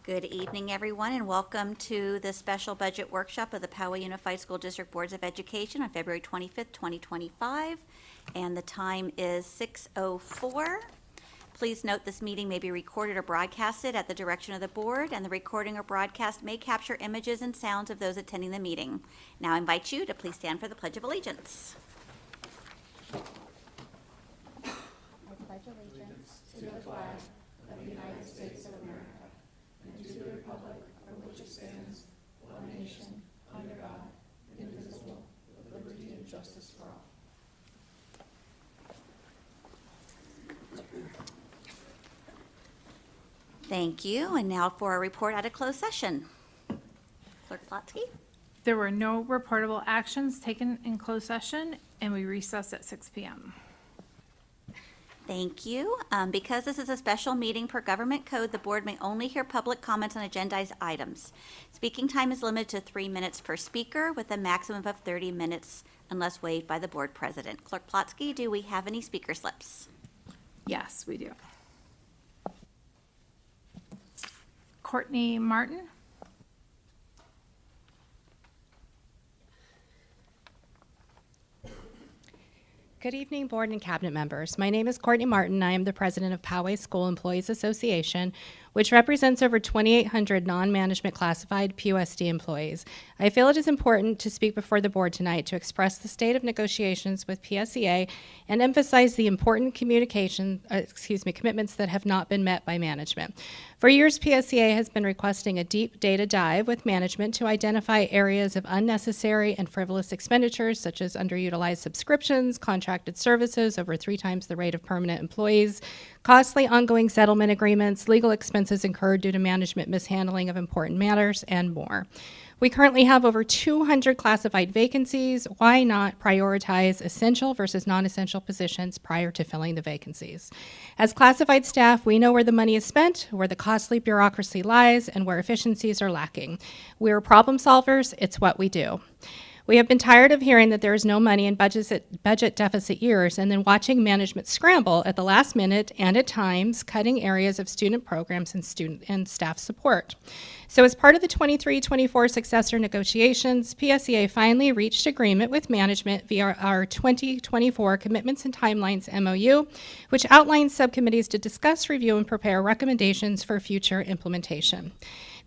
Good evening, everyone, and welcome to the special budget workshop of the Poway Unified School District Boards of Education on February 25th, 2025, and the time is 6:04. Please note this meeting may be recorded or broadcasted at the direction of the board, and the recording or broadcast may capture images and sounds of those attending the meeting. Now I invite you to please stand for the Pledge of Allegiance. I pledge allegiance to the flag of the United States of America and to the republic for which it stands, one nation, under God, indivisible, with liberty and justice for all. Thank you. And now for a report out of closed session. Clerk Plotsky. There were no reportable actions taken in closed session, and we recessed at 6 p.m. Thank you. Because this is a special meeting per government code, the board may only hear public comments on agendized items. Speaking time is limited to 3 minutes per speaker with a maximum of 30 minutes unless waived by the board president. Clerk Plotsky, do we have any speaker slips? Yes, we do. Courtney Martin. Good evening, board and cabinet members. My name is Courtney Martin. I am the president of Poway School Employees Association, which represents over 2,800 non-management classified PUSD employees. I feel it is important to speak before the board tonight to express the state of negotiations with PSEA and emphasize the important commitments that have not been met by management. For years, PSEA has been requesting a deep data dive with management to identify areas of unnecessary and frivolous expenditures, such as underutilized subscriptions, contracted services over 3 times the rate of permanent employees, costly ongoing settlement agreements, legal expenses incurred due to management mishandling of important matters, and more. We currently have over 200 classified vacancies. Why not prioritize essential versus non-essential positions prior to filling the vacancies? As classified staff, we know where the money is spent, where the costly bureaucracy lies, and where efficiencies are lacking. We're problem solvers. It's what we do. We have been tired of hearing that there is no money in budget deficit years and then watching management scramble at the last minute and at times cutting areas of student programs and student and staff support. So as part of the 23-24 successor negotiations, PSEA finally reached agreement with management via our 2024 Commitments and Timelines MOU, which outlines subcommittees to discuss, review, and prepare recommendations for future implementation.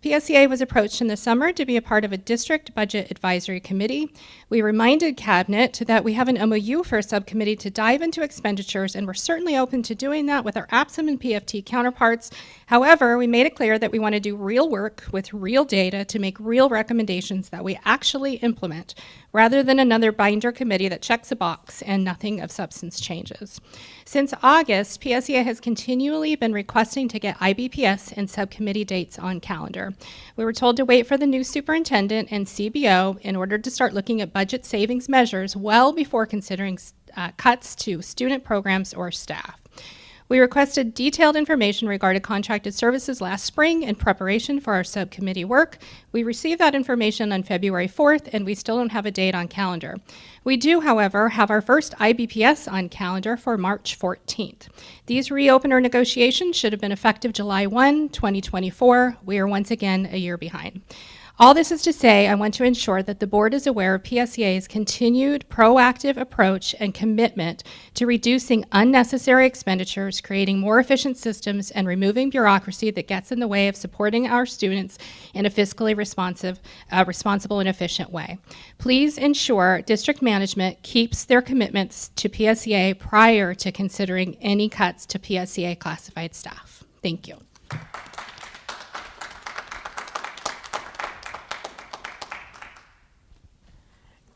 PSEA was approached in the summer to be a part of a district budget advisory committee. We reminded Cabinet that we have an MOU for a subcommittee to dive into expenditures, and we're certainly open to doing that with our APSM and PFT counterparts. However, we made it clear that we want to do real work with real data to make real recommendations that we actually implement, rather than another binder committee that checks a box and nothing of substance changes. Since August, PSEA has continually been requesting to get IBPS and subcommittee dates on calendar. We were told to wait for the new superintendent and CBO in order to start looking at budget savings measures well before considering cuts to student programs or staff. We requested detailed information regarding contracted services last spring in preparation for our subcommittee work. We received that information on February 4th, and we still don't have a date on calendar. We do, however, have our first IBPS on calendar for March 14th. These reopener negotiations should have been effective July 1, 2024. We are once again a year behind. All this is to say, I want to ensure that the board is aware of PSEA's continued proactive approach and commitment to reducing unnecessary expenditures, creating more efficient systems, and removing bureaucracy that gets in the way of supporting our students in a fiscally responsible and efficient way. Please ensure district management keeps their commitments to PSEA prior to considering any cuts to PSEA classified staff. Thank you.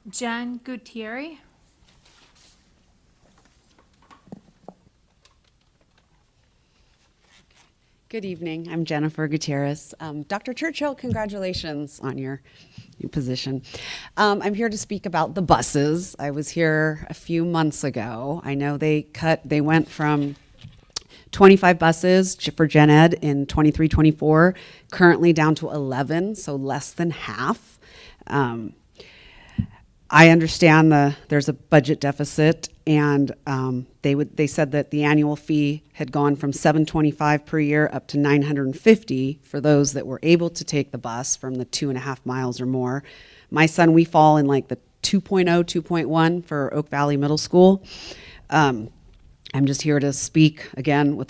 Jen Gutierrez. Good evening. I'm Jennifer Gutierrez. Dr. Churchill, congratulations on your new position. I'm here to speak about the buses. I was here a few months ago. I know they went from 25 buses for Gen Ed in 23-24, currently down to 11, so less than half. I understand there's a budget deficit. and they said that the annual fee had gone from $725 per year up to $950 for those that were able to take the bus from the 2.5 miles or more. My son, we fall in like the 2.0, 2.1 for Oak Valley Middle School. I'm just here to speak again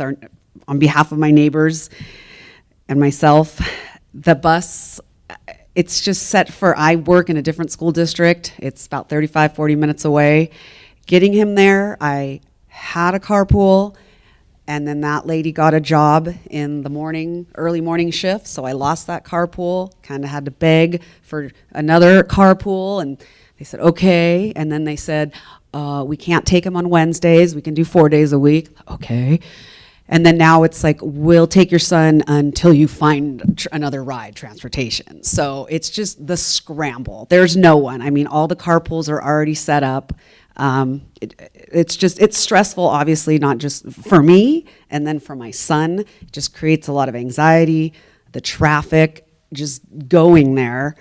on behalf of my neighbors and myself. The bus, it's just set for, I work in a different school district. It's about 35, 40 minutes away. Getting him there, I had a carpool, and then that lady got a job in the early morning shift, so I lost that carpool, kind of had to beg for another carpool, and they said, okay, and then they said, we can't take him on Wednesdays, we can do 4 days a week, okay. And then now it's like, we'll take your son until you find another ride, transportation. So it's just the scramble. There's no one. I mean, all the carpools are already set up. It's stressful, obviously, not just for me and then for my son. It just creates a lot of anxiety, the traffic, just going there.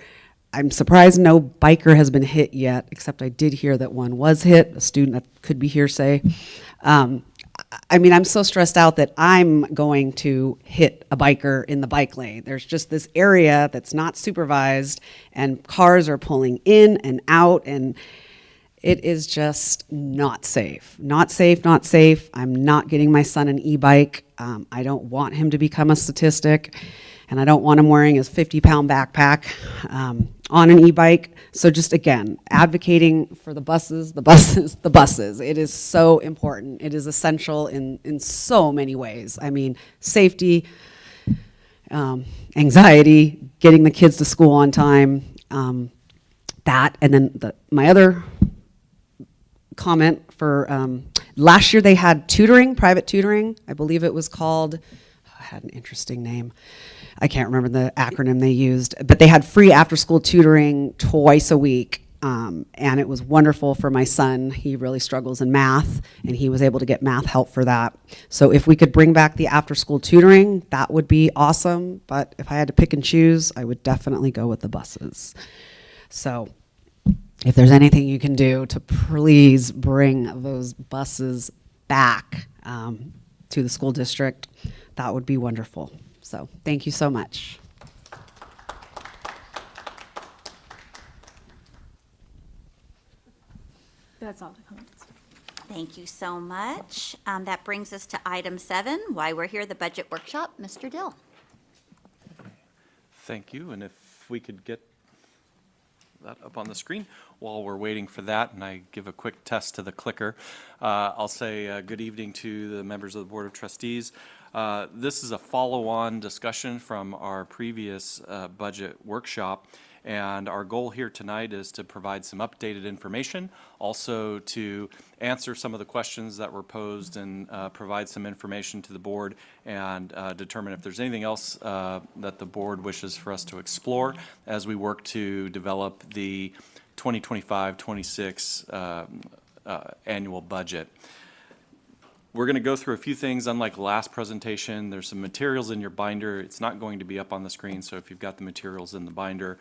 I'm surprised no biker has been hit yet, except I did hear that one was hit, a student that could be hearsay. I mean, I'm so stressed out that I'm going to hit a biker in the bike lane. There's just this area that's not supervised, and cars are pulling in and out, and it is just not safe. Not safe, not safe. I'm not getting my son an e-bike. I don't want him to become a statistic, and I don't want him wearing his 50-pound backpack on an e-bike. So just, again, advocating for the buses, the buses, the buses. It is so important. It is essential in so many ways. I mean, safety, anxiety, getting the kids to school on time, that, and then my other comment for last year they had tutoring, private tutoring. I believe it was called, I had an interesting name. I can't remember the acronym they used, but they had free after-school tutoring twice a week, and it was wonderful for my son. He really struggles in math, and he was able to get math help for that. So if we could bring back the after-school tutoring, that would be awesome, but if I had to pick and choose, I would definitely go with the buses. So if there's anything you can do to please bring those buses back to the school district, that would be wonderful. So thank you so much. That's all the comments. Thank you so much. That brings us to item 7, why we're here, the budget workshop. Mr. Dill. Thank you, and if we could get that up on the screen while we're waiting for that, and I give a quick test to the clicker. I'll say good evening to the members of the Board of Trustees. This is a follow-on discussion from our previous budget workshop, and our goal here tonight is to provide some updated information, also to answer some of the questions that were posed and provide some information to the board and determine if there's anything else that the board wishes for us to explore as we work to develop the 2025-26 annual budget. We're going to go through a few things. Unlike last presentation, there's some materials in your binder. It's not going to be up on the screen, so if you've got the materials in the binder,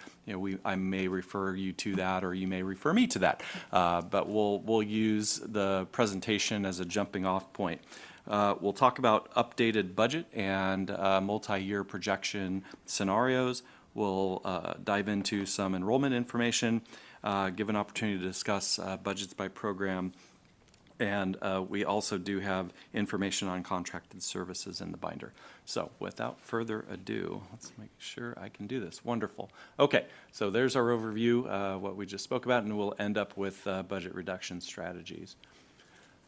I may refer you to that, or you may refer me to that. But we'll use the presentation as a jumping off point. We'll talk about updated budget and multi-year projection scenarios. We'll dive into some enrollment information, give an opportunity to discuss budgets by program. And we also do have information on contracted services in the binder. So without further ado, let's make sure I can do this. Wonderful. Okay, so there's our overview, what we just spoke about, and we'll end up with budget reduction strategies.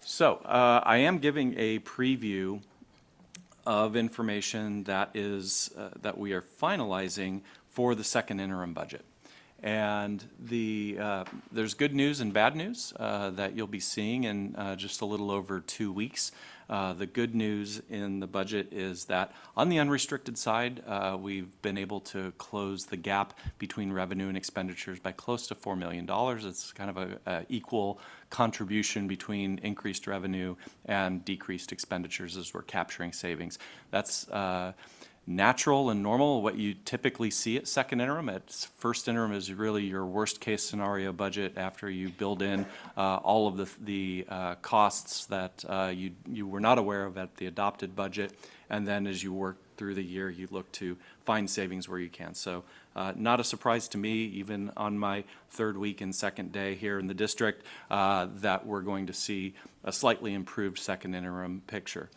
So I am giving a preview of information that is that we are finalizing for the second interim budget. And there's good news and bad news that you'll be seeing in just a little over 2 weeks. The good news in the budget is that on the unrestricted side, we've been able to close the gap between revenue and expenditures by close to $4 million. It's kind of a equal contribution between increased revenue and decreased expenditures as we're capturing savings. That's natural and normal, what you typically see at second interim. At first interim is really your worst case scenario budget after you build in all of the costs that you were not aware of at the adopted budget. And then as you work through the year, you look to find savings where you can. So not a surprise to me, even on my third week and second day here in the district, that we're going to see a slightly improved second interim picture.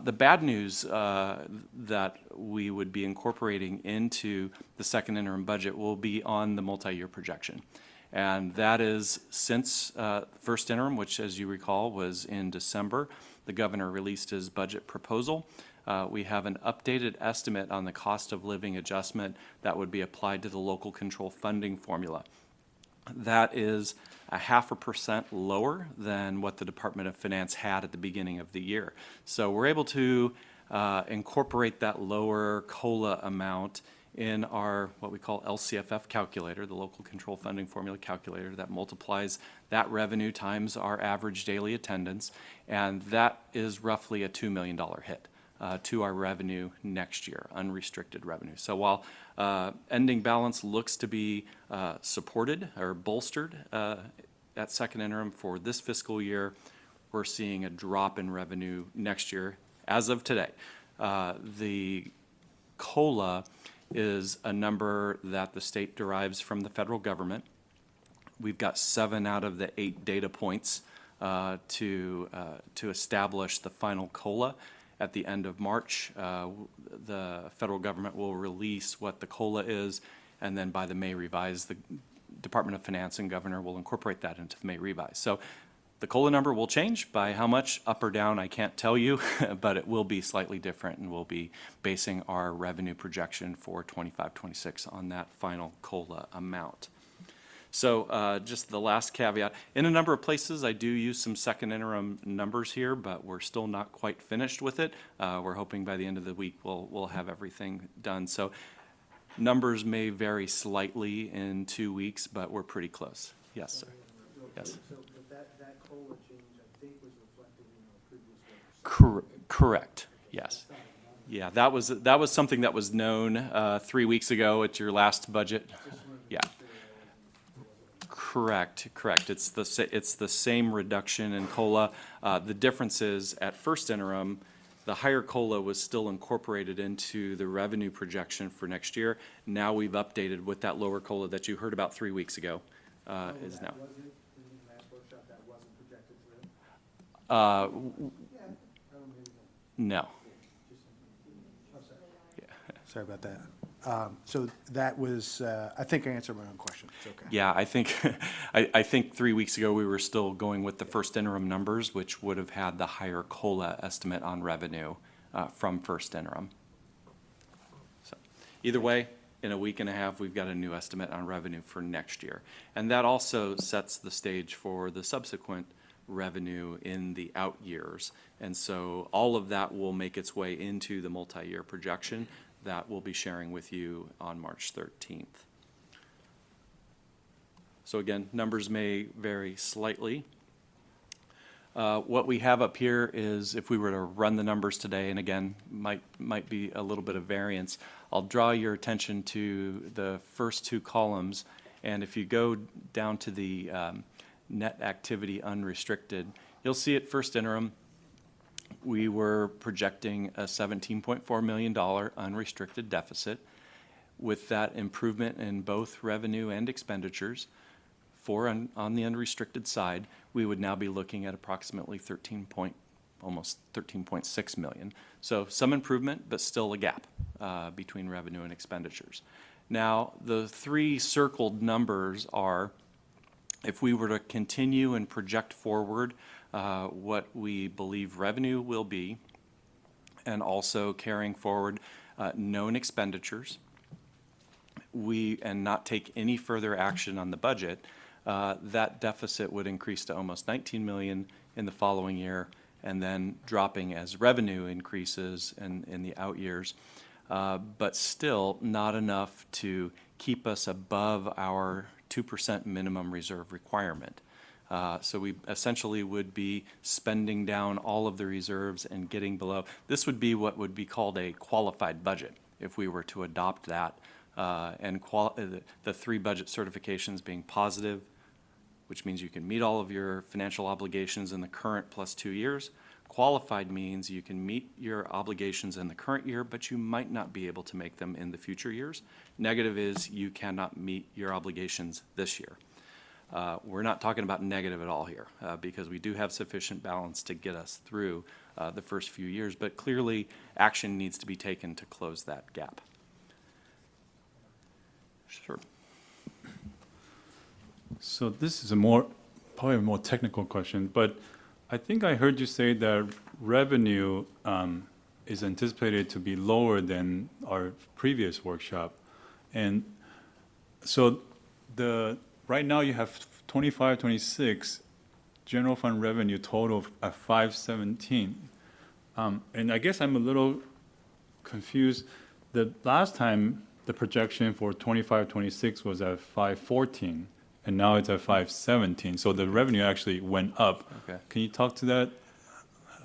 The bad news that we would be incorporating into the second interim budget will be on the multi-year projection. And that is since first interim, which as you recall was in December, the governor released his budget proposal. We have an updated estimate on the cost of living adjustment that would be applied to the local control funding formula. That is 0.5% lower than what the Department of Finance had at the beginning of the year. So we're able to incorporate that lower COLA amount in our what we call LCFF calculator, the local control funding formula calculator that multiplies that revenue times our average daily attendance, and that is roughly a $2 million hit to our revenue next year, unrestricted revenue. So while ending balance looks to be supported or bolstered at second interim for this fiscal year, we're seeing a drop in revenue next year as of today. The COLA is a number that the state derives from the federal government. We've got 7 out of the 8 data points to establish the final COLA. At the end of March, the federal government will release what the COLA is, and then by the May revise, the Department of Finance and Governor will incorporate that into the May revise. So the COLA number will change. By how much, up or down, I can't tell you, but it will be slightly different, and we'll be basing our revenue projection for 25-26 on that final COLA amount. So just the last caveat, in a number of places I do use some second interim numbers here, but we're still not quite finished with it. We're hoping by the end of the week we'll have everything done. So numbers may vary slightly in 2 weeks, but we're pretty close. Yes, sir. Yes. So that COLA change, I think, was reflected in our previous notice. Correct. Yes. Yeah, that was something that was known 3 weeks ago at your last budget. Yeah. Correct. It's the same reduction in COLA. The difference is at first interim, the higher COLA was still incorporated into the revenue projection for next year. Now we've updated with that lower COLA that you heard about 3 weeks ago. Is now. That wasn't in the last workshop, that wasn't projected through? No. Sorry about that. So that was, I think I answered my own question. It's okay. Yeah, I think I think 3 weeks ago we were still going with the first interim numbers, which would have had the higher COLA estimate on revenue from first interim. So either way, in a week and a half, we've got a new estimate on revenue for next year. And that also sets the stage for the subsequent revenue in the out years. And so all of that will make its way into the multi-year projection that we'll be sharing with you on March 13th. So again, numbers may vary slightly. What we have up here is if we were to run the numbers today, and again, might be a little bit of variance, I'll draw your attention to the first 2 columns. And if you go down to the net activity unrestricted, you'll see at first interim, we were projecting a $17.4 million unrestricted deficit. With that improvement in both revenue and expenditures on the unrestricted side, we would now be looking at approximately almost $13.6 million. So some improvement, but still a gap between revenue and expenditures. Now, the 3 circled numbers are, if we were to continue and project forward what we believe revenue will be, and also carrying forward known expenditures, and not take any further action on the budget, that deficit would increase to almost $19 million in the following year, and then dropping as revenue increases in the out years, but still not enough to keep us above our 2% minimum reserve requirement. So we essentially would be spending down all of the reserves and getting below. This would be what would be called a qualified budget. if we were to adopt that. And the 3 budget certifications being positive, which means you can meet all of your financial obligations in the current plus 2 years. Qualified means you can meet your obligations in the current year, but you might not be able to make them in the future years. Negative is you cannot meet your obligations this year. We're not talking about negative at all here, because we do have sufficient balance to get us through the first few years, but clearly action needs to be taken to close that gap. Sure. So this is probably a more technical question, but I think I heard you say that revenue is anticipated to be lower than our previous workshop. And so right now you have 25, 26 general fund revenue total at 517. And I guess I'm a little confused. The last time the projection for 25, 26 was at 514. And now it's at 517, so the revenue actually went up. Okay. Can you talk to that?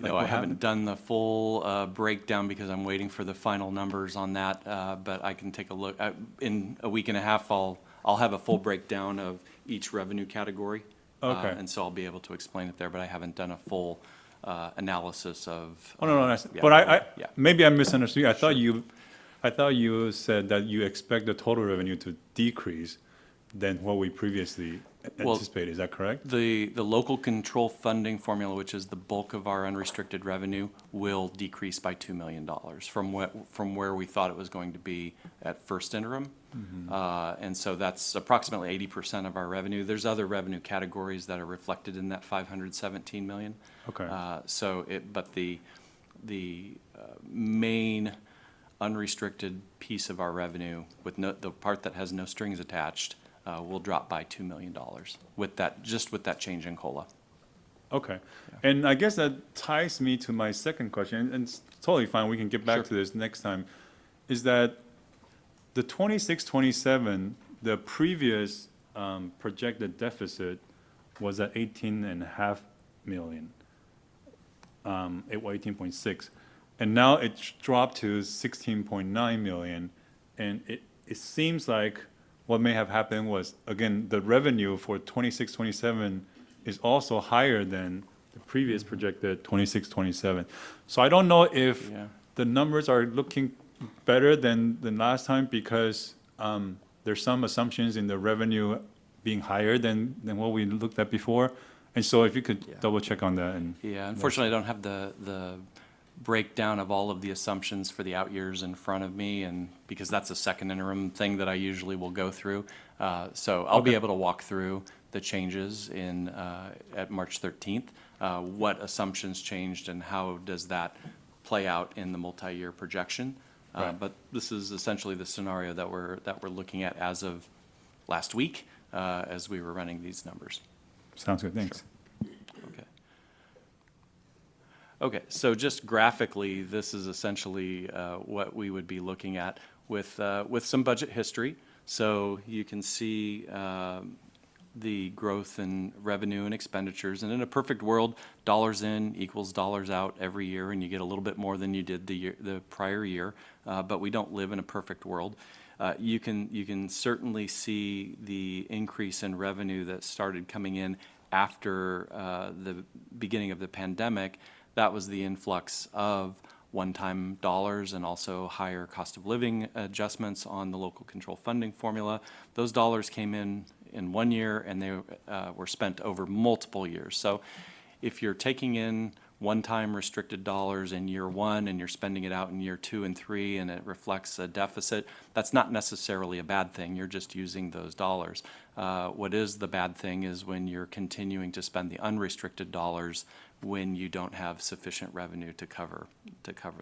I haven't done the full breakdown because I'm waiting for the final numbers on that, but I can take a look. In a week and a half, I'll have a full breakdown of each revenue category. Okay. And so I'll be able to explain it there, but I haven't done a full analysis of. Oh, no, yeah, but yeah. maybe I misunderstood you. I thought you said that you expect the total revenue to decrease than what we previously anticipated. Is that correct? The local control funding formula, which is the bulk of our unrestricted revenue, will decrease by $2 million from where we thought it was going to be at first interim. And so that's approximately 80% of our revenue. There's other revenue categories that are reflected in that 517 million. Okay. But the main unrestricted piece of our revenue, with the part that has no strings attached, will drop by $2 million with that change in COLA. Okay. And I guess that ties me to my second question, and it's totally fine, we can get back Sure. to this next time, is that the 26, 27, the previous projected deficit was at 18.5 million, 18.6. And now it's dropped to 16.9 million, and it seems like what may have happened was, again, the revenue for 26, 27 is also higher than the previous projected 26, 27. So I don't know if Yeah. the numbers are looking better than last time because there's some assumptions in the revenue being higher than what we looked at before. And so if you could double check on that. And Yeah, unfortunately, I don't have the breakdown of all of the assumptions for the out years in front of me, and because that's a second interim thing that I usually will go through. So I'll be able to walk through the changes at March 13th, what assumptions changed and how does that play out in the multi-year projection. Right. But this is essentially the scenario that we're looking at as of last week, as we were running these numbers. Sounds good, thanks. Okay, so just graphically, this is essentially what we would be looking at with some budget history. So you can see the growth in revenue and expenditures. And in a perfect world, dollars in equals dollars out every year, and you get a little bit more than you did the prior year. But we don't live in a perfect world. You can certainly see the increase in revenue that started coming in after the beginning of the pandemic. That was the influx of one-time dollars and also higher cost of living adjustments on the local control funding formula. Those dollars came in 1 year and they were spent over multiple years. So if you're taking in one-time restricted dollars in year 1 and you're spending it out in year 2 and 3 and it reflects a deficit, that's not necessarily a bad thing. You're just using those dollars. What is the bad thing is when you're continuing to spend the unrestricted dollars when you don't have sufficient revenue to cover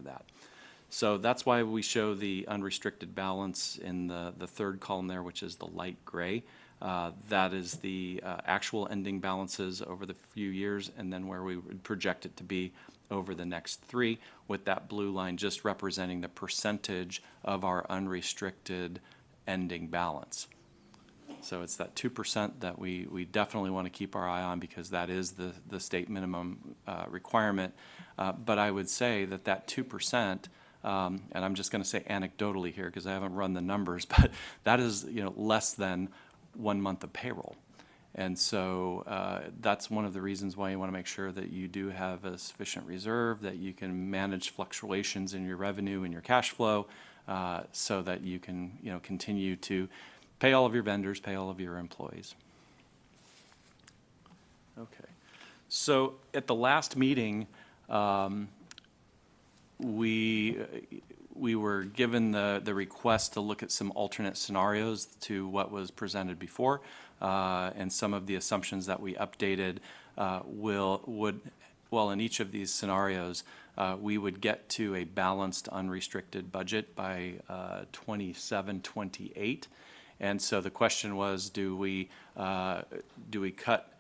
that. So that's why we show the unrestricted balance in the third column there, which is the light gray. That is the actual ending balances over the few years, and then where we would project it to be over the next 3, with that blue line just representing the percentage of our unrestricted ending balance. So it's that 2% that we definitely want to keep our eye on because that is the state minimum requirement. But I would say that 2% and I'm just going to say anecdotally here because I haven't run the numbers, but that is, less than 1 month of payroll. And so that's one of the reasons why you want to make sure that you do have a sufficient reserve, that you can manage fluctuations in your revenue and your cash flow, so that you can, continue to pay all of your vendors, pay all of your employees. Okay. So at the last meeting, we were given the request to look at some alternate scenarios to what was presented before, and some of the assumptions that we updated in each of these scenarios, we would get to a balanced unrestricted budget by 27-28. And so the question was, do we cut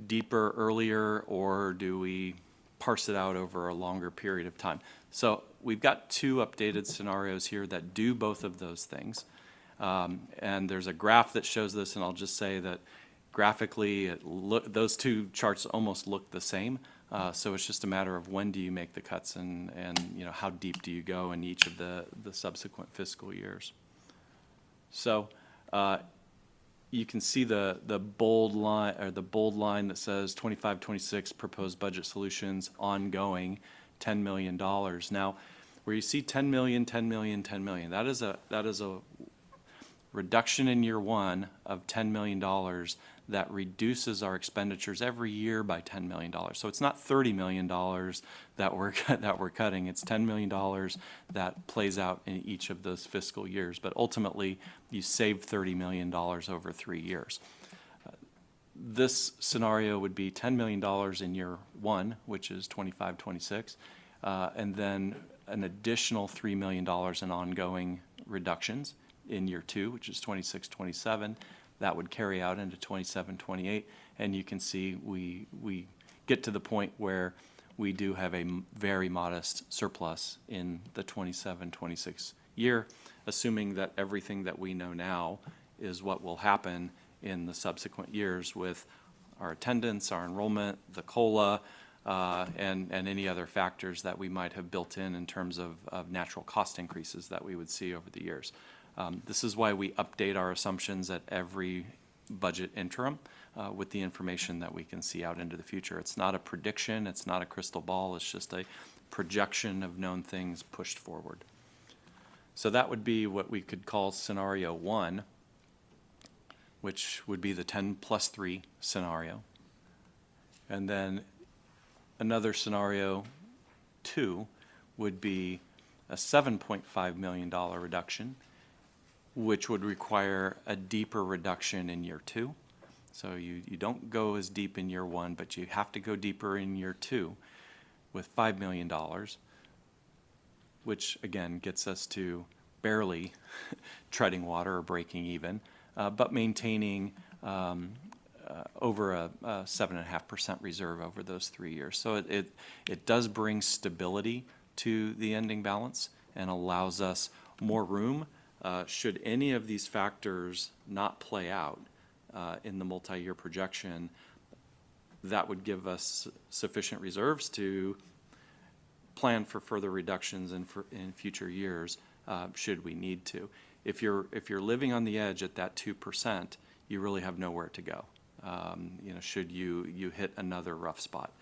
deeper earlier, or do we parse it out over a longer period of time? So we've got 2 updated scenarios here that do both of those things. And there's a graph that shows this, and I'll just say that graphically, those 2 charts almost look the same. So it's just a matter of when do you make the cuts, and how deep do you go in each of the subsequent fiscal years. So you can see the bold line, or the bold line that says 25-26 proposed budget solutions ongoing, $10 million. Now, where you see 10 million, 10 million, 10 million, that is a reduction in year 1 of $10 million that reduces our expenditures every year by $10 million. So it's not $30 million that we're cutting. It's $10 million that plays out in each of those fiscal years. But ultimately, you save $30 million over 3 years. This scenario would be $10 million in year 1, which is 25-26, and then an additional $3 million in ongoing reductions in year 2, which is 26-27. That would carry out into 27-28, and you can see we get to the point where we do have a very modest surplus in the 27-26 year, assuming that everything that we know now is what will happen in the subsequent years with our attendance, our enrollment, the COLA, and any other factors that we might have built in terms of natural cost increases that we would see over the years. This is why we update our assumptions at every budget interim with the information that we can see out into the future. It's not a prediction, it's not a crystal ball, it's just a projection of known things pushed forward. So that would be what we could call scenario 1, which would be the 10+3 scenario. And then another scenario 2 would be a $7.5 million reduction, which would require a deeper reduction in year 2. So you don't go as deep in year 1, but you have to go deeper in year 2 with $5 million, which again gets us to barely treading water or breaking even, but maintaining over a 7.5% reserve over those 3 years. So it does bring stability to the ending balance and allows us more room should any of these factors not play out in the multi-year projection. That would give us sufficient reserves to plan for further reductions in future years should we need to. If you're living on the edge at that 2%, you really have nowhere to go. Should you hit another rough spot.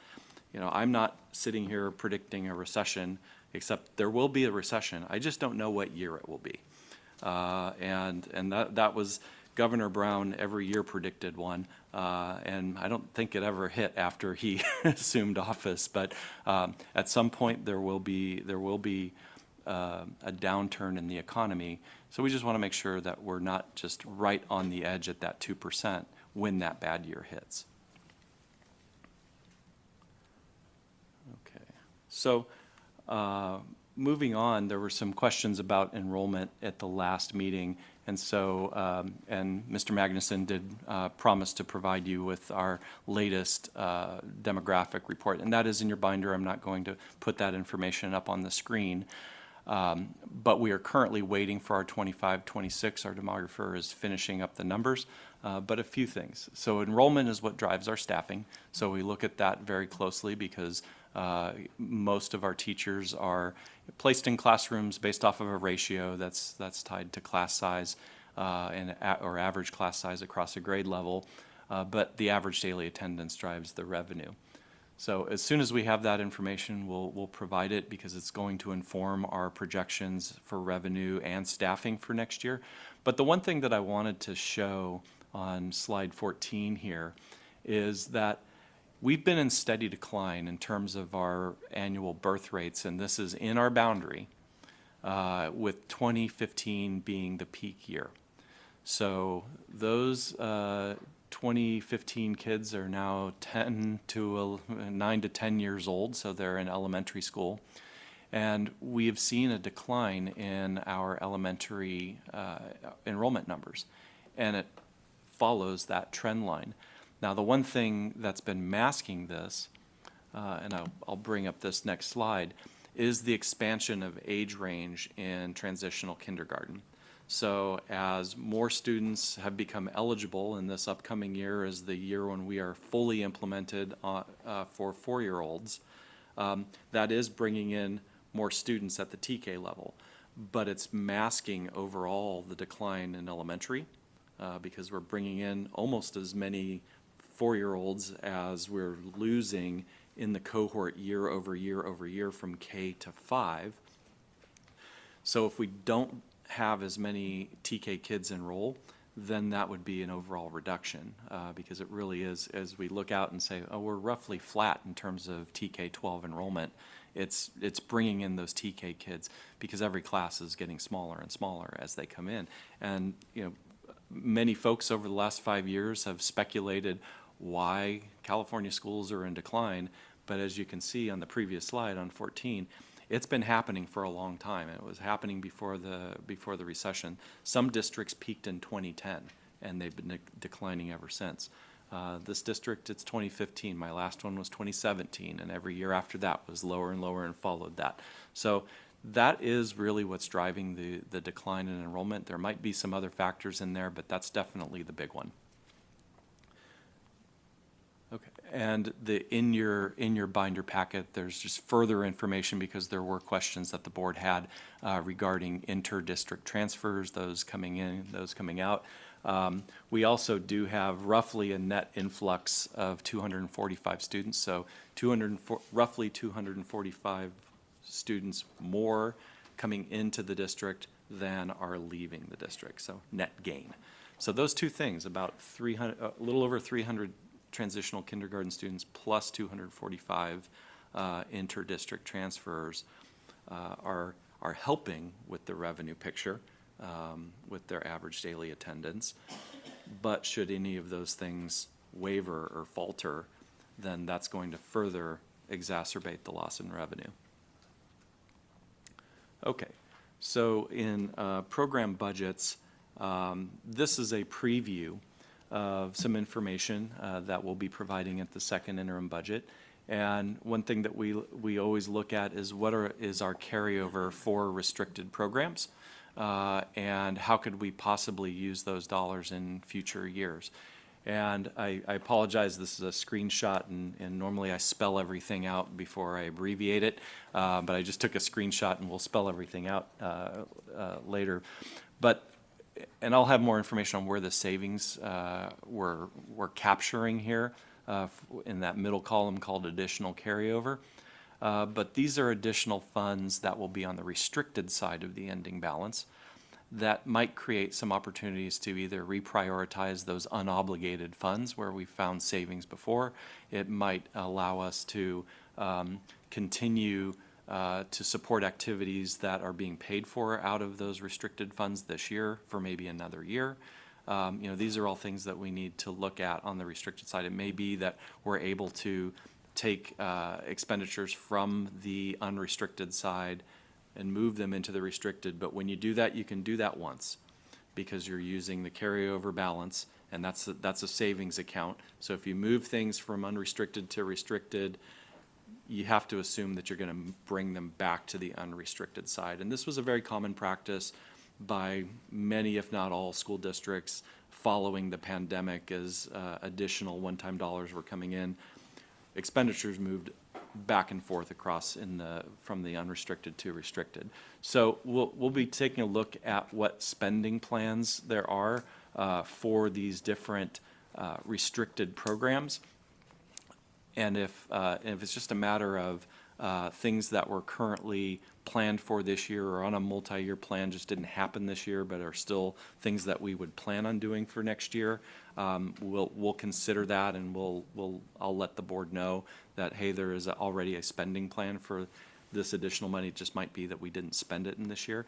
I'm not sitting here predicting a recession, except there will be a recession. I just don't know what year it will be. And that was Governor Brown every year predicted one, and I don't think it ever hit after he assumed office. But at some point there will be a downturn in the economy. So we just want to make sure that we're not just right on the edge at that 2% when that bad year hits. Okay, so moving on, there were some questions about enrollment at the last meeting, and so and Mr. Magnuson did promise to provide you with our latest demographic report, and that is in your binder. I'm not going to put that information up on the screen. But we are currently waiting for our 25-26. Our demographer is finishing up the numbers, but a few things. So enrollment is what drives our staffing. So we look at that very closely because Most of our teachers are placed in classrooms based off of a ratio that's tied to class size or average class size across a grade level, but the average daily attendance drives the revenue. So as soon as we have that information, we'll provide it because it's going to inform our projections for revenue and staffing for next year. But the one thing that I wanted to show on slide 14 here is that we've been in steady decline in terms of our annual birth rates, and this is in our boundary, with 2015 being the peak year. So those 2015 kids are now 9 to 10 years old, so they're in elementary school. And we have seen a decline in our elementary enrollment numbers, and it follows that trend line. Now, the one thing that's been masking this, and I'll bring up this next slide, is the expansion of age range in transitional kindergarten. So as more students have become eligible, in this upcoming year is the year when we are fully implemented for 4-year-olds, that is bringing in more students at the TK level. But it's masking overall the decline in elementary because we're bringing in almost as many 4-year-olds as we're losing in the cohort year over year over year from K to 5. So if we don't have as many TK kids enroll, then that would be an overall reduction because it really is, as we look out and say, oh, we're roughly flat in terms of TK-12 enrollment, it's bringing in those TK kids because every class is getting smaller and smaller as they come in. And, you know, many folks over the last 5 years have speculated why California schools are in decline, but as you can see on the previous slide on 14, it's been happening for a long time. It was happening before the recession. Some districts peaked in 2010, and they've been declining ever since. This district, it's 2015. My last one was 2017, and every year after that was lower and lower and followed that. So that is really what's driving the decline in enrollment. There might be some other factors in there, but that's definitely the big one. Okay, and in your binder packet, there's just further information because there were questions that the board had regarding inter-district transfers, those coming in, those coming out. We also do have roughly a net influx of 245 students, so roughly 245 students more coming into the district than are leaving the district, so net gain. So those two things, about 300, a little over 300 transitional kindergarten students plus 245 inter-district transfers are helping with the revenue picture with their average daily attendance. But should any of those things waver or falter, then that's going to further exacerbate the loss in revenue. Okay, so in program budgets, this is a preview of some information that we'll be providing at the second interim budget. And one thing that we always look at is is our carryover for restricted programs, and how could we possibly use those dollars in future years. And I apologize, this is a screenshot, and normally I spell everything out before I abbreviate it, but I just took a screenshot and we'll spell everything out later. And I'll have more information on where the savings we're capturing here in that middle column called additional carryover. But these are additional funds that will be on the restricted side of the ending balance that might create some opportunities to either reprioritize those unobligated funds where we found savings before. It might allow us to continue to support activities that are being paid for out of those restricted funds this year for maybe another year. You know, these are all things that we need to look at on the restricted side. It may be that we're able to take expenditures from the unrestricted side and move them into the restricted, but when you do that, you can do that once because you're using the carryover balance, and that's a savings account. So if you move things from unrestricted to restricted, you have to assume that you're going to bring them back to the unrestricted side. And this was a very common practice by many, if not all, school districts following the pandemic as additional one-time dollars were coming in. Expenditures moved back and forth across from the unrestricted to restricted. So we'll be taking a look at what spending plans there are for these different restricted programs. And if it's just a matter of things that were currently planned for this year or on a multi-year plan just didn't happen this year, but are still things that we would plan on doing for next year, we'll consider that, and I'll let the board know that, hey, there is already a spending plan for this additional money. It just might be that we didn't spend it in this year.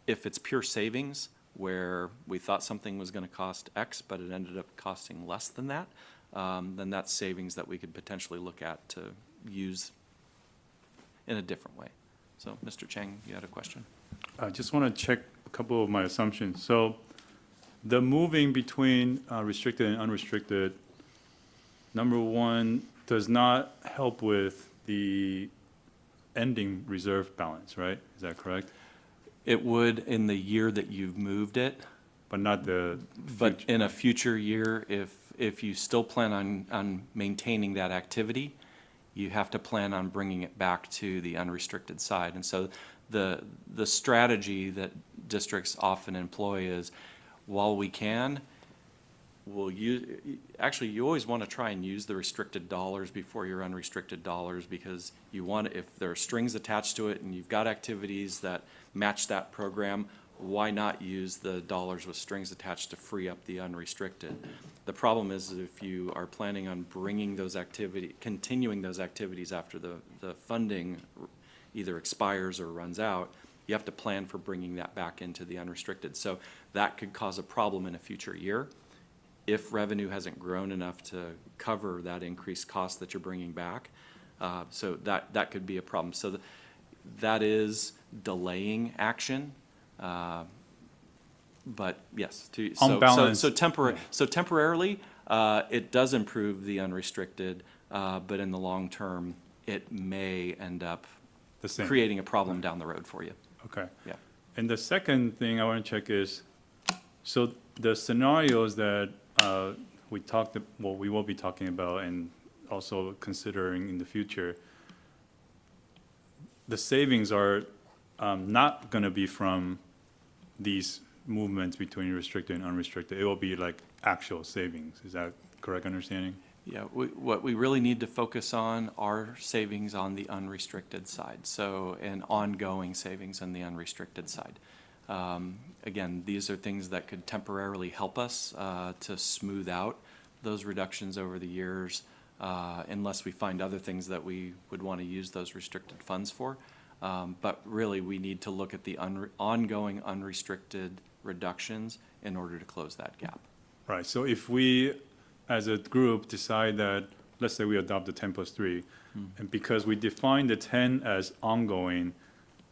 If it's pure savings, where we thought something was going to cost X, but it ended up costing less than that, then that's savings that we could potentially look at to use in a different way. So, Mr. Chang, you had a question? I just want to check a couple of my assumptions. So the moving between restricted and unrestricted, number one, does not help with the ending reserve balance, right? Is that correct? It would in the year that you've moved it, But not the but future? in a future year, if you still plan on maintaining that activity, you have to plan on bringing it back to the unrestricted side. And so the strategy that districts often employ is, while we can, we'll use, actually, you always want to try and use the restricted dollars before your unrestricted dollars, because you want, if there are strings attached to it and you've got activities that match that program, why not use the dollars with strings attached to free up the unrestricted? The problem is that if you are planning on bringing those continuing those activities after the funding either expires or runs out, you have to plan for bringing that back into the unrestricted. So that could cause a problem in a future year if revenue hasn't grown enough to cover that increased cost that you're bringing back. So that could be a problem. So that is delaying action. But yes, On balance, so temporarily, it does improve the unrestricted, but in the long term, it may end up the same. creating a problem down the road for you. Okay. Yeah. And the second thing I want to check is, so the scenarios that we will be talking about and also considering in the future, the savings are not going to be from these movements between restricted and unrestricted. It will be like actual savings. Is that correct understanding? Yeah, what we really need to focus on are savings on the unrestricted side, so, and ongoing savings on the unrestricted side. Again, these are things that could temporarily help us to smooth out those reductions over the years, unless we find other things that we would want to use those restricted funds for. But really, we need to look at the ongoing unrestricted reductions in order to close that gap. Right. So if we, as a group, decide that, let's say we adopt the 10+3, and because we define the 10 as ongoing,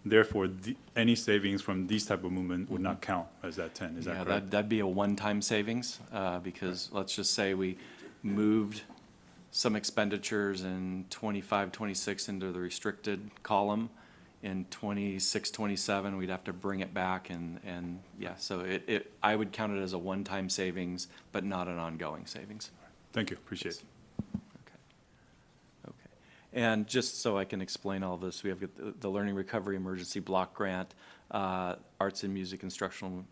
therefore, any savings from these type of movement would not count as that 10. Is that Yeah, correct? that'd be a one-time savings, because let's just say we moved some expenditures in 25, 26 into the restricted column. In 26, 27, we'd have to bring it back, and yeah, so I would count it as a one-time savings, but not an ongoing savings. Thank you. Appreciate it. Okay. And just so I can explain all this, we have the Learning Recovery Emergency Block Grant, Arts and Music Instructional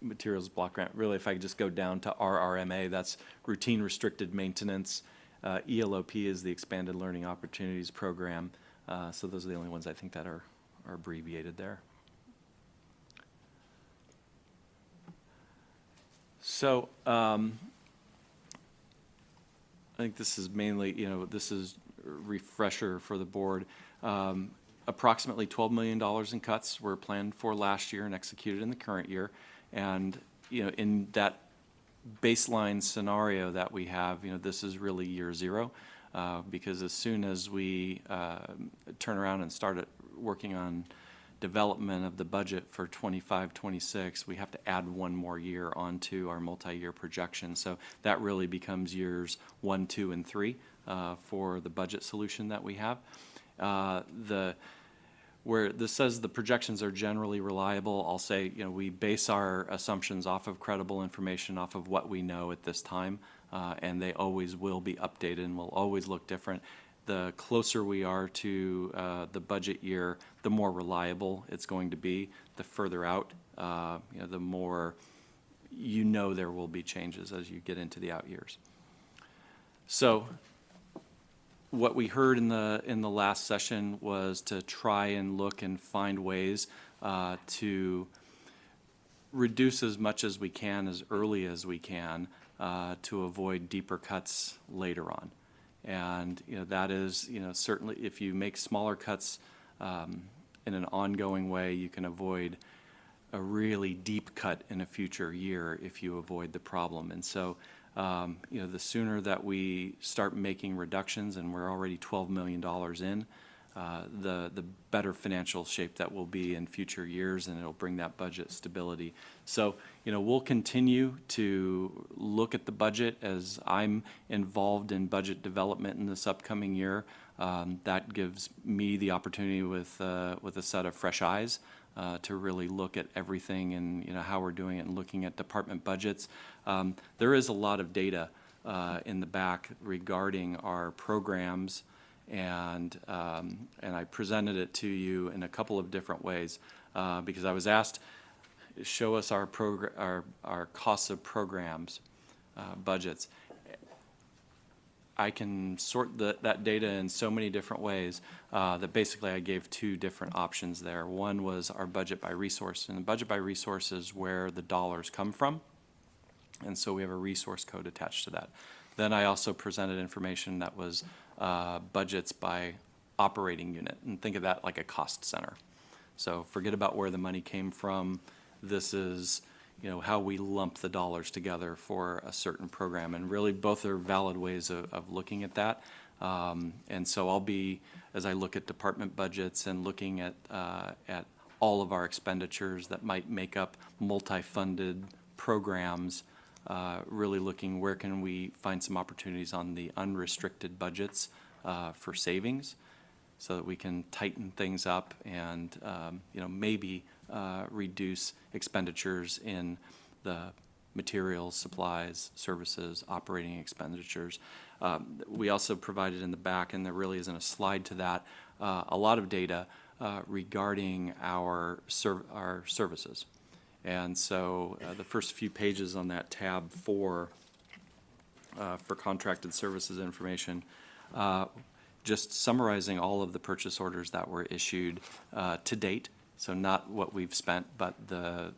Materials Block Grant. Really, if I could just go down to RRMA, that's Routine Restricted Maintenance. ELOP is the Expanded Learning Opportunities Program. So those are the only ones I think that are abbreviated there. So I think this is mainly, this is a refresher for the board. Approximately $12 million in cuts were planned for last year and executed in the current year. And, in that baseline scenario that we have, this is really year zero. Because as soon as we turn around and start working on development of the budget for 25, 26, we have to add one more year onto our multi-year projection. So that really becomes years 1, 2, and 3 for the budget solution that we have. Where this says the projections are generally reliable, I'll say, we base our assumptions off of credible information, off of what we know at this time. And they always will be updated and will always look different. the closer we are to the budget year, the more reliable it's going to be. The further out, the more there will be changes as you get into the out years. So what we heard in the last session was to try and look and find ways to reduce as much as we can, as early as we can, to avoid deeper cuts later on. And, that is, certainly if you make smaller cuts in an ongoing way, you can avoid a really deep cut in a future year if you avoid the problem. And so, the sooner that we start making reductions, and we're already $12 million in, the better financial shape that will be in future years, and it'll bring that budget stability. So, we'll continue to look at the budget as I'm involved in budget development in this upcoming year. That gives me the opportunity with a set of fresh eyes to really look at everything and how we're doing it, and looking at department budgets. There is a lot of data in the back regarding our programs, and I presented it to you in a couple of different ways because I was asked, show us our costs of programs budgets. I can sort that data in so many different ways that basically I gave two different options there. One was our budget by resource, and the budget by resource is where the dollars come from, and so we have a resource code attached to that. Then I also presented information that was budgets by operating unit, and think of that like a cost center. So forget about where the money came from. This is how we lump the dollars together for a certain program, and really both are valid ways of looking at that. And so I'll be, as I look at department budgets and looking at all of our expenditures that might make up multi-funded programs, really looking where can we find some opportunities on the unrestricted budgets for savings, so that we can tighten things up and maybe reduce expenditures in the materials, supplies, services, operating expenditures. We also provided in the back, and there really isn't a slide to that, a lot of data regarding our services. And so the first few pages on that tab for contracted services information, just summarizing all of the purchase orders that were issued to date. So not what we've spent, but the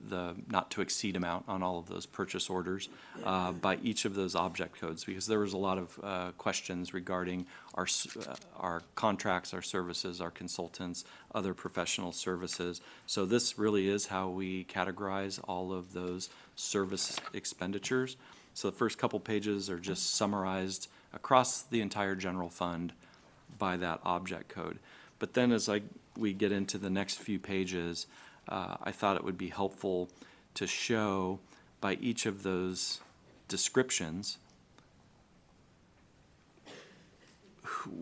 not to exceed amount on all of those purchase orders by each of those object codes, because there was a lot of questions regarding our contracts, our services, our consultants, other professional services. So this really is how we categorize all of those service expenditures. So the first couple pages are just summarized across the entire general fund by that object code. But then as we get into the next few pages, I thought it would be helpful to show by each of those descriptions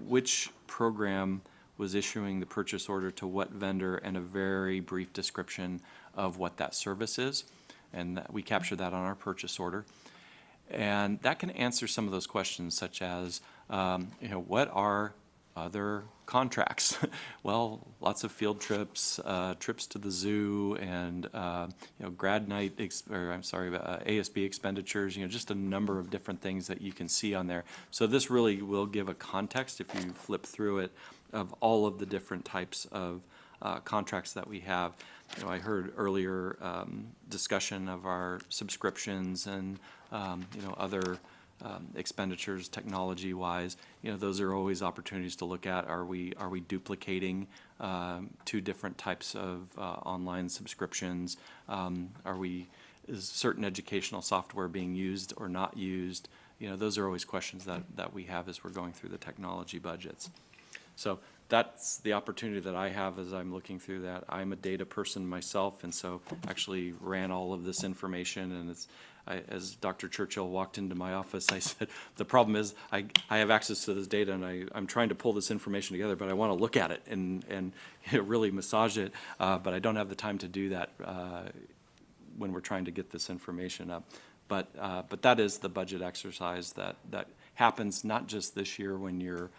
which program was issuing the purchase order to what vendor, and a very brief description of what that service is. And we capture that on our purchase order. And that can answer some of those questions, such as, what are other contracts? Well, lots of field trips, trips to the zoo, and grad night, ASB expenditures. Just a number of different things that you can see on there. So this really will give a context, if you flip through it, of all of the different types of contracts that we have. I heard earlier discussion of our subscriptions and other expenditures technology-wise. Those are always opportunities to look at. Are we duplicating two different types of online subscriptions? Is certain educational software being used or not used? Those are always questions that we have as we're going through the technology budgets. So that's the opportunity that I have as I'm looking through that. I'm a data person myself, and so actually ran all of this information, and as Dr. Churchill walked into my office, I said, the problem is I have access to this data, and I'm trying to pull this information together, but I want to look at it and really massage it, but I don't have the time to do that when we're trying to get this information up. But that is the budget exercise that happens not just this year when you're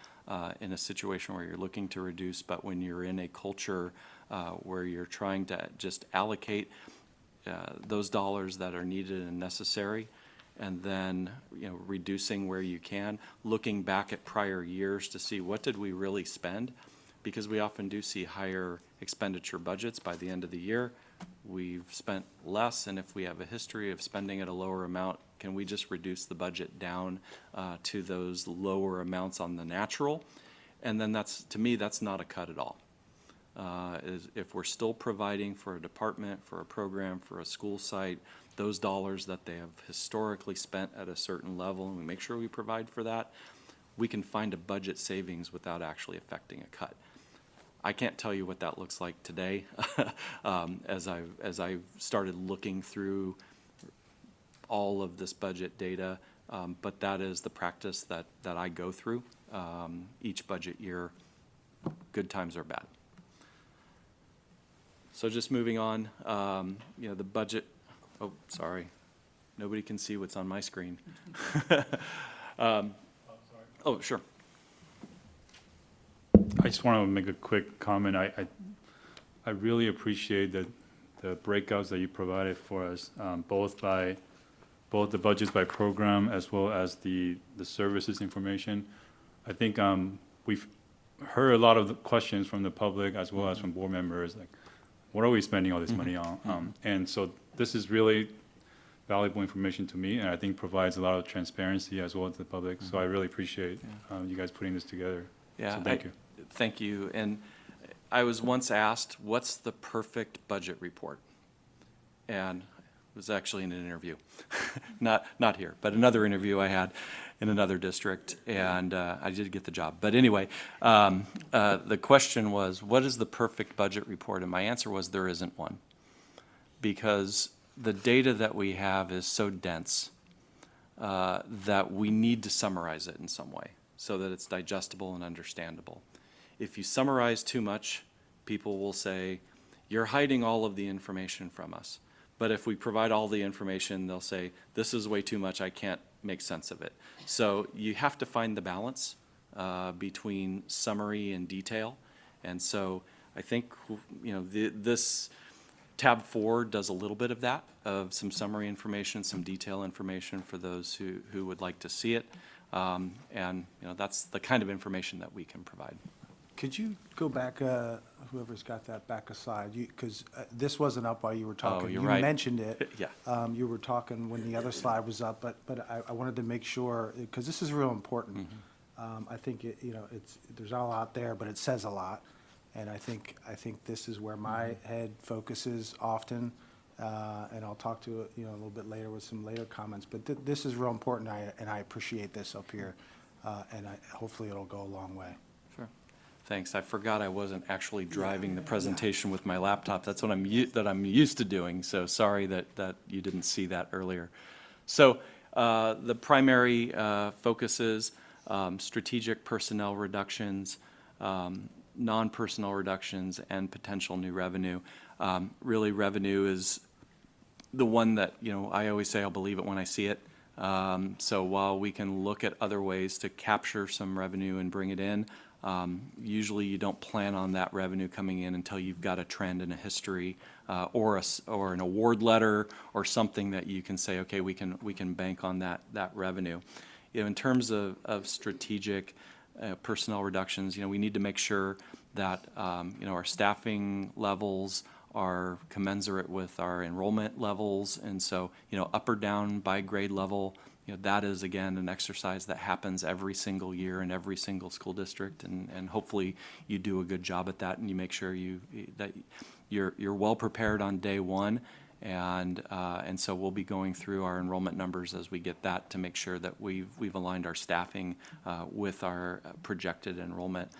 in a situation where you're looking to reduce, but when you're in a culture where you're trying to just allocate those dollars that are needed and necessary, and then, reducing where you can, looking back at prior years to see what did we really spend, because we often do see higher expenditure budgets by the end of the year. We've spent less, and if we have a history of spending at a lower amount, can we just reduce the budget down to those lower amounts on the natural? And then to me, that's not a cut at all. If we're still providing for a department, for a program, for a school site, those dollars that they have historically spent at a certain level, and we make sure we provide for that, we can find a budget savings without actually affecting a cut. I can't tell you what that looks like today as I've started looking through all of this budget data, but that is the practice that I go through each budget year, good times or bad. So just moving on, the budget, oh, sorry, nobody can see what's on my screen. Oh, sure. I just want to make a quick comment. I really appreciate the breakouts that you provided for us, both the budgets by program as well as the services information. I think we've heard a lot of the questions from the public as well as from board members, like, what are we spending all this money on? And so this is really valuable information to me, and I think provides a lot of transparency as well to the public. So I really appreciate you guys putting this together. Yeah, So thank you. Thank you. And I was once asked, what's the perfect budget report? And it was actually in an interview, not here, but another interview I had in another district, and I did get the job. But anyway, the question was, what is the perfect budget report? And my answer was, there isn't one, because the data that we have is so dense that we need to summarize it in some way so that it's digestible and understandable. If you summarize too much, people will say, you're hiding all of the information from us. But if we provide all the information, they'll say, this is way too much, I can't make sense of it. So you have to find the balance between summary and detail. And so I think, this tab 4 does a little bit of that, of some summary information, some detail information for those who would like to see it. And that's the kind of information that we can provide. Could you go back, whoever's got that back aside, because this wasn't up while you were talking. you're right. You mentioned it. Yeah. You were talking when the other slide was up, but I wanted to make sure, because this is real important. I think, there's not a lot there, but it says a lot. And I think this is where my head focuses often. And I'll talk to it, a little bit later with some later comments. But this is real important, and I appreciate this up here. And hopefully it'll go a long way. Thanks. I forgot I wasn't actually driving the presentation with my laptop. That's what I'm used to doing. So sorry that you didn't see that earlier. So the primary focuses strategic personnel reductions, non-personnel reductions, and potential new revenue. Really, revenue is the one that I always say I'll believe it when I see it. So while we can look at other ways to capture some revenue and bring it in, usually you don't plan on that revenue coming in until you've got a trend and a history, or an award letter or something that you can say, okay, we can bank on that revenue. In terms of strategic personnel reductions, we need to make sure that our staffing levels are commensurate with our enrollment levels, and so up or down by grade level. That is, again, an exercise that happens every single year in every single school district, and hopefully you do a good job at that, and you make sure that you're well prepared on day one, and so we'll be going through our enrollment numbers as we get that to make sure that we've aligned our staffing with our projected enrollment.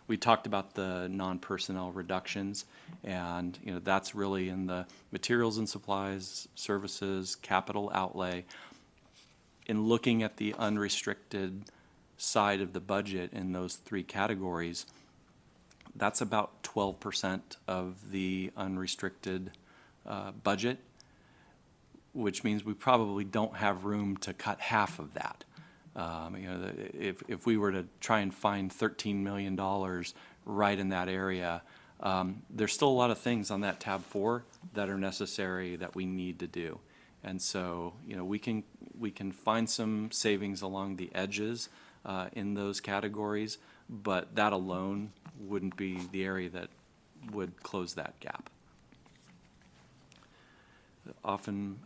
We talked about the non-personnel reductions, and that's really in the materials and supplies, services, capital outlay. In looking at the unrestricted side of the budget in those three categories, that's about 12% of the unrestricted budget, which means we probably don't have room to cut half of that. If we were to try and find $13 million right in that area, there's still a lot of things on that tab 4 that are necessary that we need to do. And so, we can find some savings along the edges in those categories, but that alone wouldn't be the area that would close that gap. Often,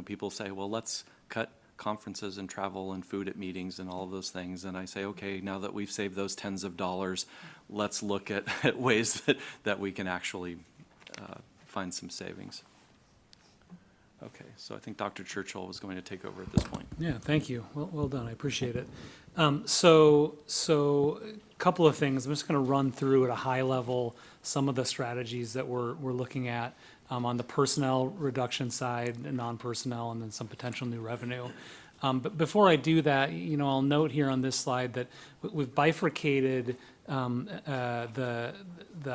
people say, well, let's cut conferences and travel and food at meetings and all of those things. And I say, okay, now that we've saved those tens of dollars, let's look at ways that we can actually find some savings. Okay, so I think Dr. Churchill was going to take over at this point. Yeah, thank you. Well done. I appreciate it. So a couple of things. I'm just going to run through at a high level some of the strategies that we're looking at on the personnel reduction side and non-personnel, and then some potential new revenue. But before I do that, I'll note here on this slide that we've bifurcated the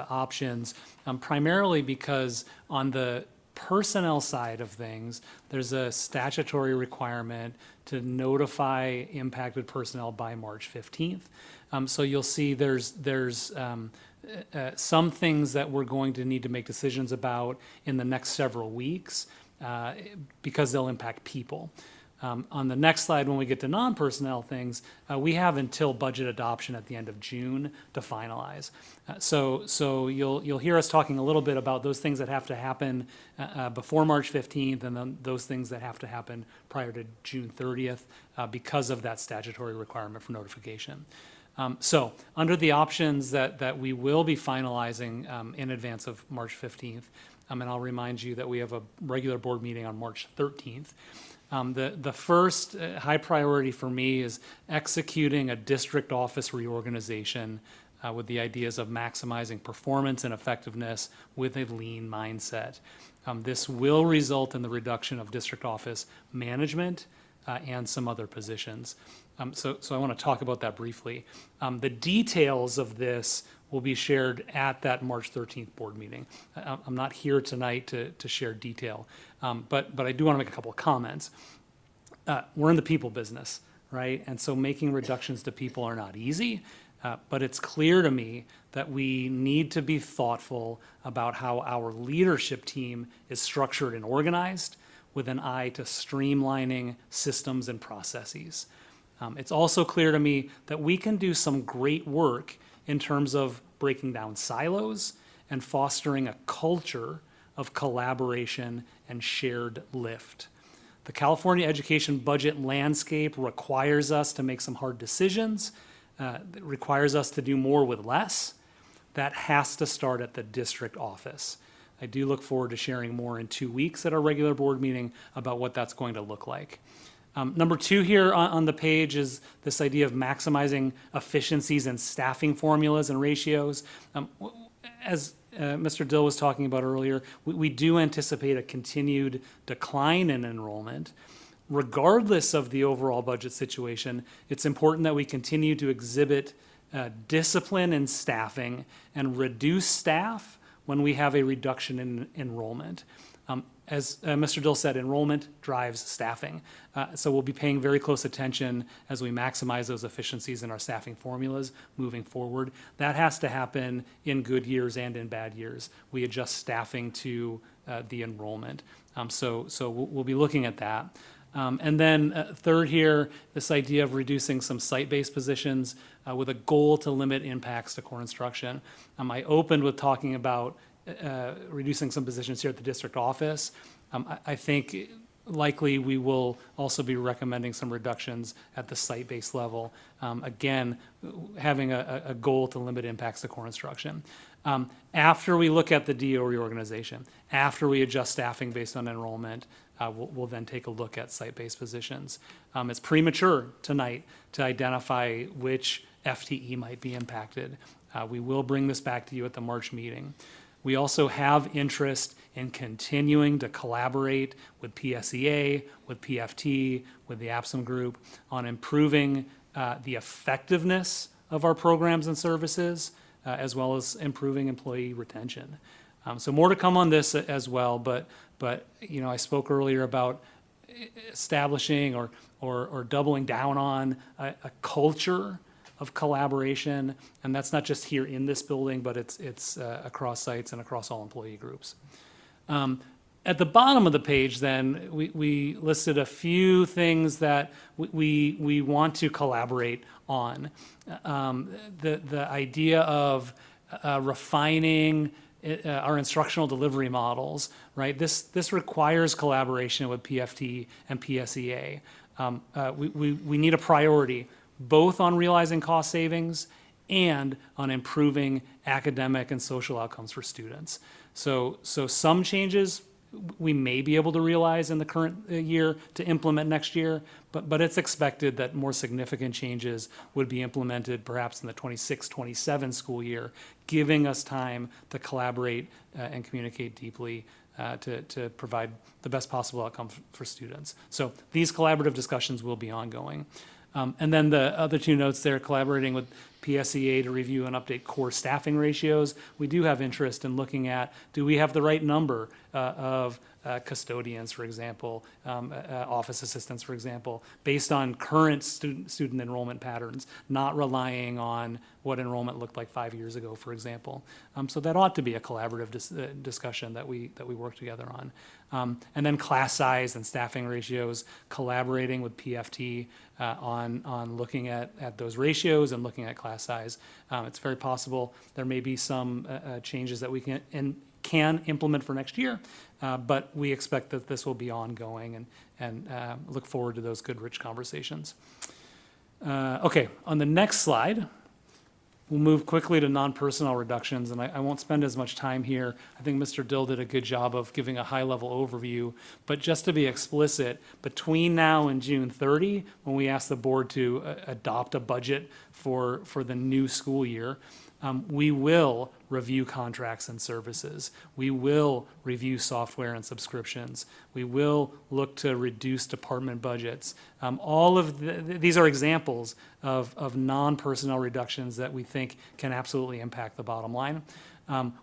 options primarily because on the personnel side of things, there's a statutory requirement to notify impacted personnel by March 15th. So you'll see there's some things that we're going to need to make decisions about in the next several weeks because they'll impact people. On the next slide, when we get to non-personnel things, we have until budget adoption at the end of June to finalize. So you'll hear us talking a little bit about those things that have to happen before March 15th, and then those things that have to happen prior to June 30th because of that statutory requirement for notification. So under the options that we will be finalizing in advance of March 15th, and I'll remind you that we have a regular board meeting on March 13th. The first high priority for me is executing a district office reorganization with the ideas of maximizing performance and effectiveness with a lean mindset. This will result in the reduction of district office management and some other positions. So I want to talk about that briefly. The details of this will be shared at that March 13th board meeting. I'm not here tonight to share detail, but I do want to make a couple of comments. We're in the people business, right? And so making reductions to people are not easy, but it's clear to me that we need to be thoughtful about how our leadership team is structured and organized with an eye to streamlining systems and processes. It's also clear to me that we can do some great work in terms of breaking down silos and fostering a culture of collaboration and shared lift. The California education budget landscape requires us to make some hard decisions. It requires us to do more with less. That has to start at the district office. I do look forward to sharing more in 2 weeks at our regular board meeting about what that's going to look like. Number 2 here on the page is this idea of maximizing efficiencies and staffing formulas and ratios. As Mr. Dill was talking about earlier, we do anticipate a continued decline in enrollment. Regardless of the overall budget situation, it's important that we continue to exhibit discipline in staffing and reduce staff when we have a reduction in enrollment. As Mr. Dill said, enrollment drives staffing. So we'll be paying very close attention as we maximize those efficiencies in our staffing formulas moving forward. That has to happen in good years and in bad years. We adjust staffing to the enrollment. So we'll be looking at that. And then third here, this idea of reducing some site-based positions with a goal to limit impacts to core instruction. I opened with talking about reducing some positions here at the district office. I think likely we will also be recommending some reductions at the site-based level. Again, having a goal to limit impacts to core instruction. After we look at the DO reorganization, after we adjust staffing based on enrollment, we'll then take a look at site-based positions. It's premature tonight to identify which FTE might be impacted. We will bring this back to you at the March meeting. We also have interest in continuing to collaborate with PSEA, with PFT, with the APSM group on improving the effectiveness of our programs and services, as well as improving employee retention. So more to come on this as well, but I spoke earlier about establishing or doubling down on a culture of collaboration, and that's not just here in this building, but it's across sites and across all employee groups. At the bottom of the page, then, we listed a few things that we want to collaborate on. The idea of refining our instructional delivery models, right? This requires collaboration with PFT and PSEA. We need a priority both on realizing cost savings and on improving academic and social outcomes for students. So some changes we may be able to realize in the current year to implement next year, but it's expected that more significant changes would be implemented perhaps in the 26-27 school year, giving us time to collaborate and communicate deeply to provide the best possible outcome for students. So these collaborative discussions will be ongoing. And then the other two notes there, collaborating with PSEA to review and update core staffing ratios. We do have interest in looking at, do we have the right number of custodians, for example, office assistants, for example, based on current student enrollment patterns, not relying on what enrollment looked like 5 years ago, for example. So that ought to be a collaborative discussion that we work together on. And then class size and staffing ratios, collaborating with PFT on looking at those ratios and looking at class size. It's very possible there may be some changes that we can implement for next year, but we expect that this will be ongoing and look forward to those good, rich conversations. Okay, on the next slide, we'll move quickly to non-personnel reductions, and I won't spend as much time here. I think Mr. Dill did a good job of giving a high-level overview, but just to be explicit, between now and June 30, when we ask the board to adopt a budget for the new school year, we will review contracts and services. We will review software and subscriptions. We will look to reduce department budgets. All of these are examples of non-personnel reductions that we think can absolutely impact the bottom line.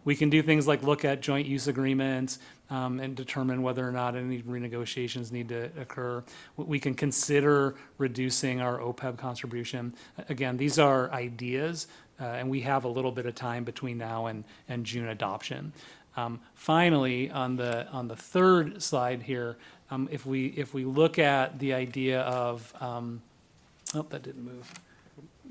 We can do things like look at joint use agreements and determine whether or not any renegotiations need to occur. We can consider reducing our OPEB contribution. Again, these are ideas, and we have a little bit of time between now and June adoption. Finally, on the third slide here, if we look at the idea of, oh, that didn't move.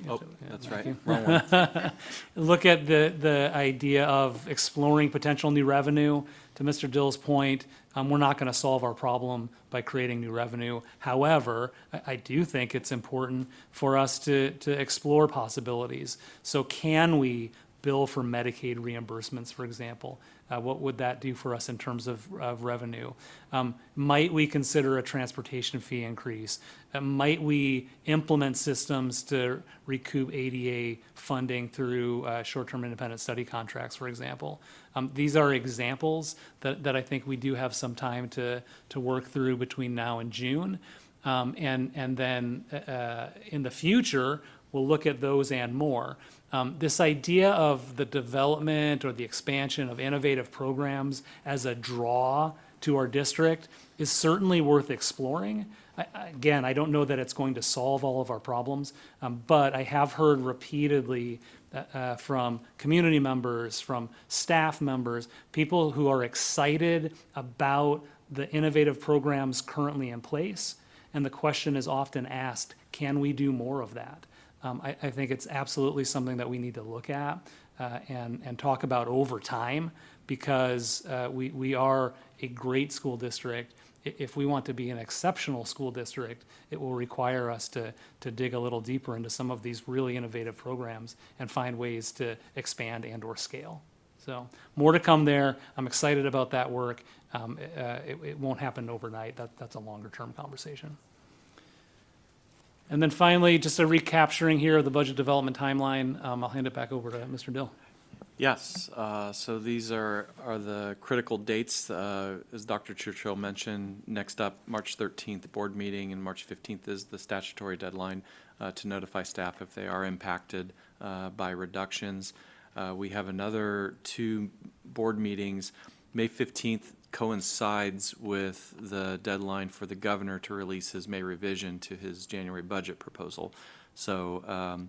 Oh, that's right. you. Wrong one. Look at the idea of exploring potential new revenue. To Mr. Dill's point, we're not going to solve our problem by creating new revenue. However, I do think it's important for us to explore possibilities. So can we bill for Medicaid reimbursements, for example? What would that do for us in terms of revenue? Might we consider a transportation fee increase? Might we implement systems to recoup ADA funding through short-term independent study contracts, for example? These are examples that I think we do have some time to work through between now and June. And then in the future, we'll look at those and more. This idea of the development or the expansion of innovative programs as a draw to our district is certainly worth exploring. Again, I don't know that it's going to solve all of our problems, but I have heard repeatedly from community members, from staff members, people who are excited about the innovative programs currently in place. And the question is often asked, can we do more of that? I think it's absolutely something that we need to look at and talk about over time, because we are a great school district. If we want to be an exceptional school district, it will require us to dig a little deeper into some of these really innovative programs and find ways to expand and or scale. So more to come there. I'm excited about that work. It won't happen overnight. That's a longer term conversation. And then finally, just a recapturing here of the budget development timeline. I'll hand it back over to Mr. Dill. Yes, so these are the critical dates, as Dr. Churchill mentioned. Next up, March 13th board meeting, and March 15th is the statutory deadline to notify staff if they are impacted by reductions. We have another 2 board meetings, May 15th coincides with the deadline for the governor to release his May revision to his January budget proposal. So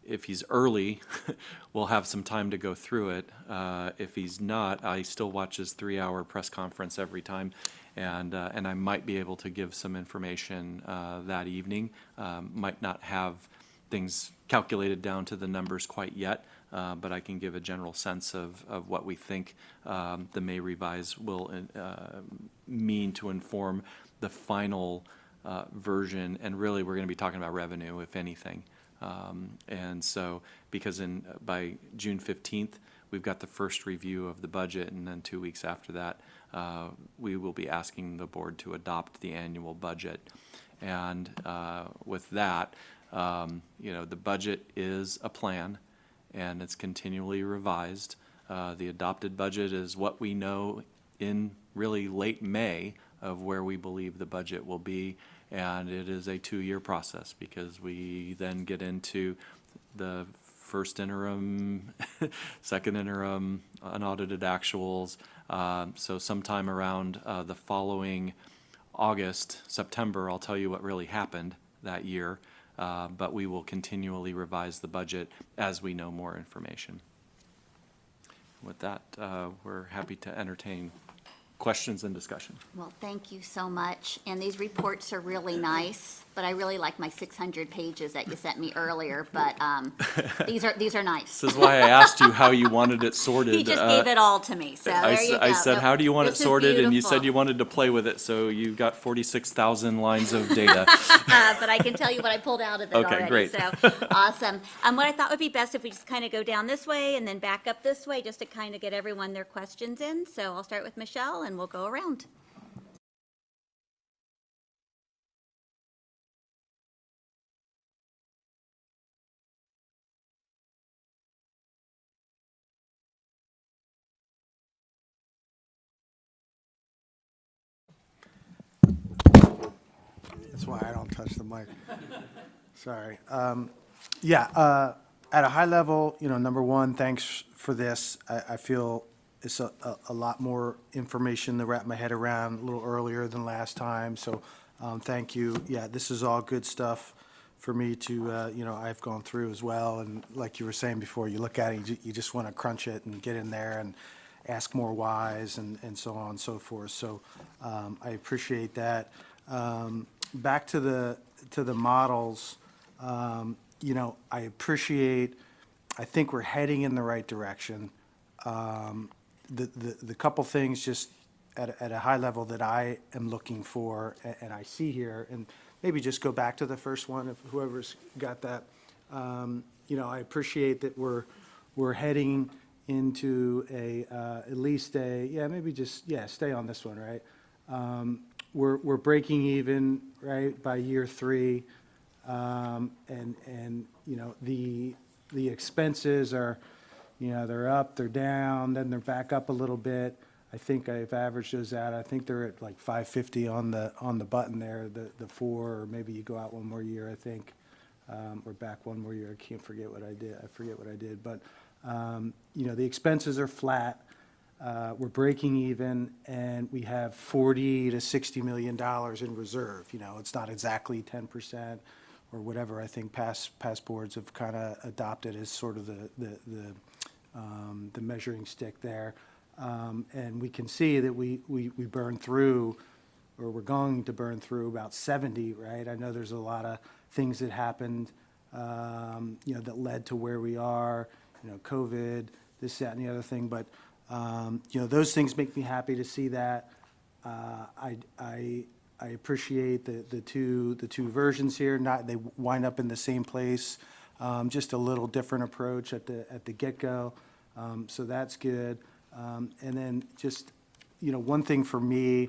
if he's early, we'll have some time to go through it. If he's not, I still watch his 3-hour press conference every time, and I might be able to give some information that evening. Might not have things calculated down to the numbers quite yet, but I can give a general sense of what we think the May revise will mean to inform the final version. And really, we're going to be talking about revenue, if anything. And so, because by June 15th, we've got the first review of the budget, and then 2 weeks after that, we will be asking the board to adopt the annual budget. And with that, the budget is a plan, and it's continually revised. The adopted budget is what we know in really late May of where we believe the budget will be, and it is a 2-year process because we then get into the first interim, second interim, unaudited actuals. So sometime around the following August, September, I'll tell you what really happened that year. But we will continually revise the budget as we know more information. With that, we're happy to entertain questions and discussion. Well, thank you so much. And these reports are really nice, but I really like my 600 pages that you sent me earlier, but these are nice. This is why I asked you how you wanted it sorted. He just gave it all to me, so there you go. I said, Nope, how do you want it this is sorted? And you beautiful. said you wanted to play with it, so you've got 46,000 lines of data. But I can tell you what I pulled out of it Okay, already. great. So, awesome. What I thought would be best if we just kind of go down this way and then back up this way, just to kind of get everyone their questions in. So I'll start with Michelle, and we'll go around. That's why I don't touch the mic. Sorry. At a high level, number one, thanks for this. I feel it's a lot more information to wrap my head around a little earlier than last time, so thank you. Yeah, this is all good stuff for me to, I've gone through as well, and like you were saying before, you look at it, you just want to crunch it and get in there and ask more whys and so on and so forth, so I appreciate that. Back to the models, I appreciate, I think we're heading in the right direction. The couple things just at a high level that I am looking for and I see here, and maybe just go back to the first one if whoever's got that. I appreciate that we're heading into at least stay on this one, right? We're breaking even, right, by year 3, and the expenses are, they're up, they're down, then they're back up a little bit. I think I've averaged those out. I think they're at like 550 on the button there, the 4, or maybe you go out one more year, I think, or back one more year. I forget what I did, but the expenses are flat. We're breaking even, and we have $40 to $60 million in reserve. It's not exactly 10% or whatever. I think past boards have kind of adopted as sort of the measuring stick there. And we can see that we burn through, or we're going to burn through about 70, right? I know there's a lot of things that happened, that led to where we are, COVID, this, that, and the other thing, but those things make me happy to see that. I appreciate the two versions here. Not they wind up in the same place, just a little different approach at the get-go. So that's good. And then just one thing for me,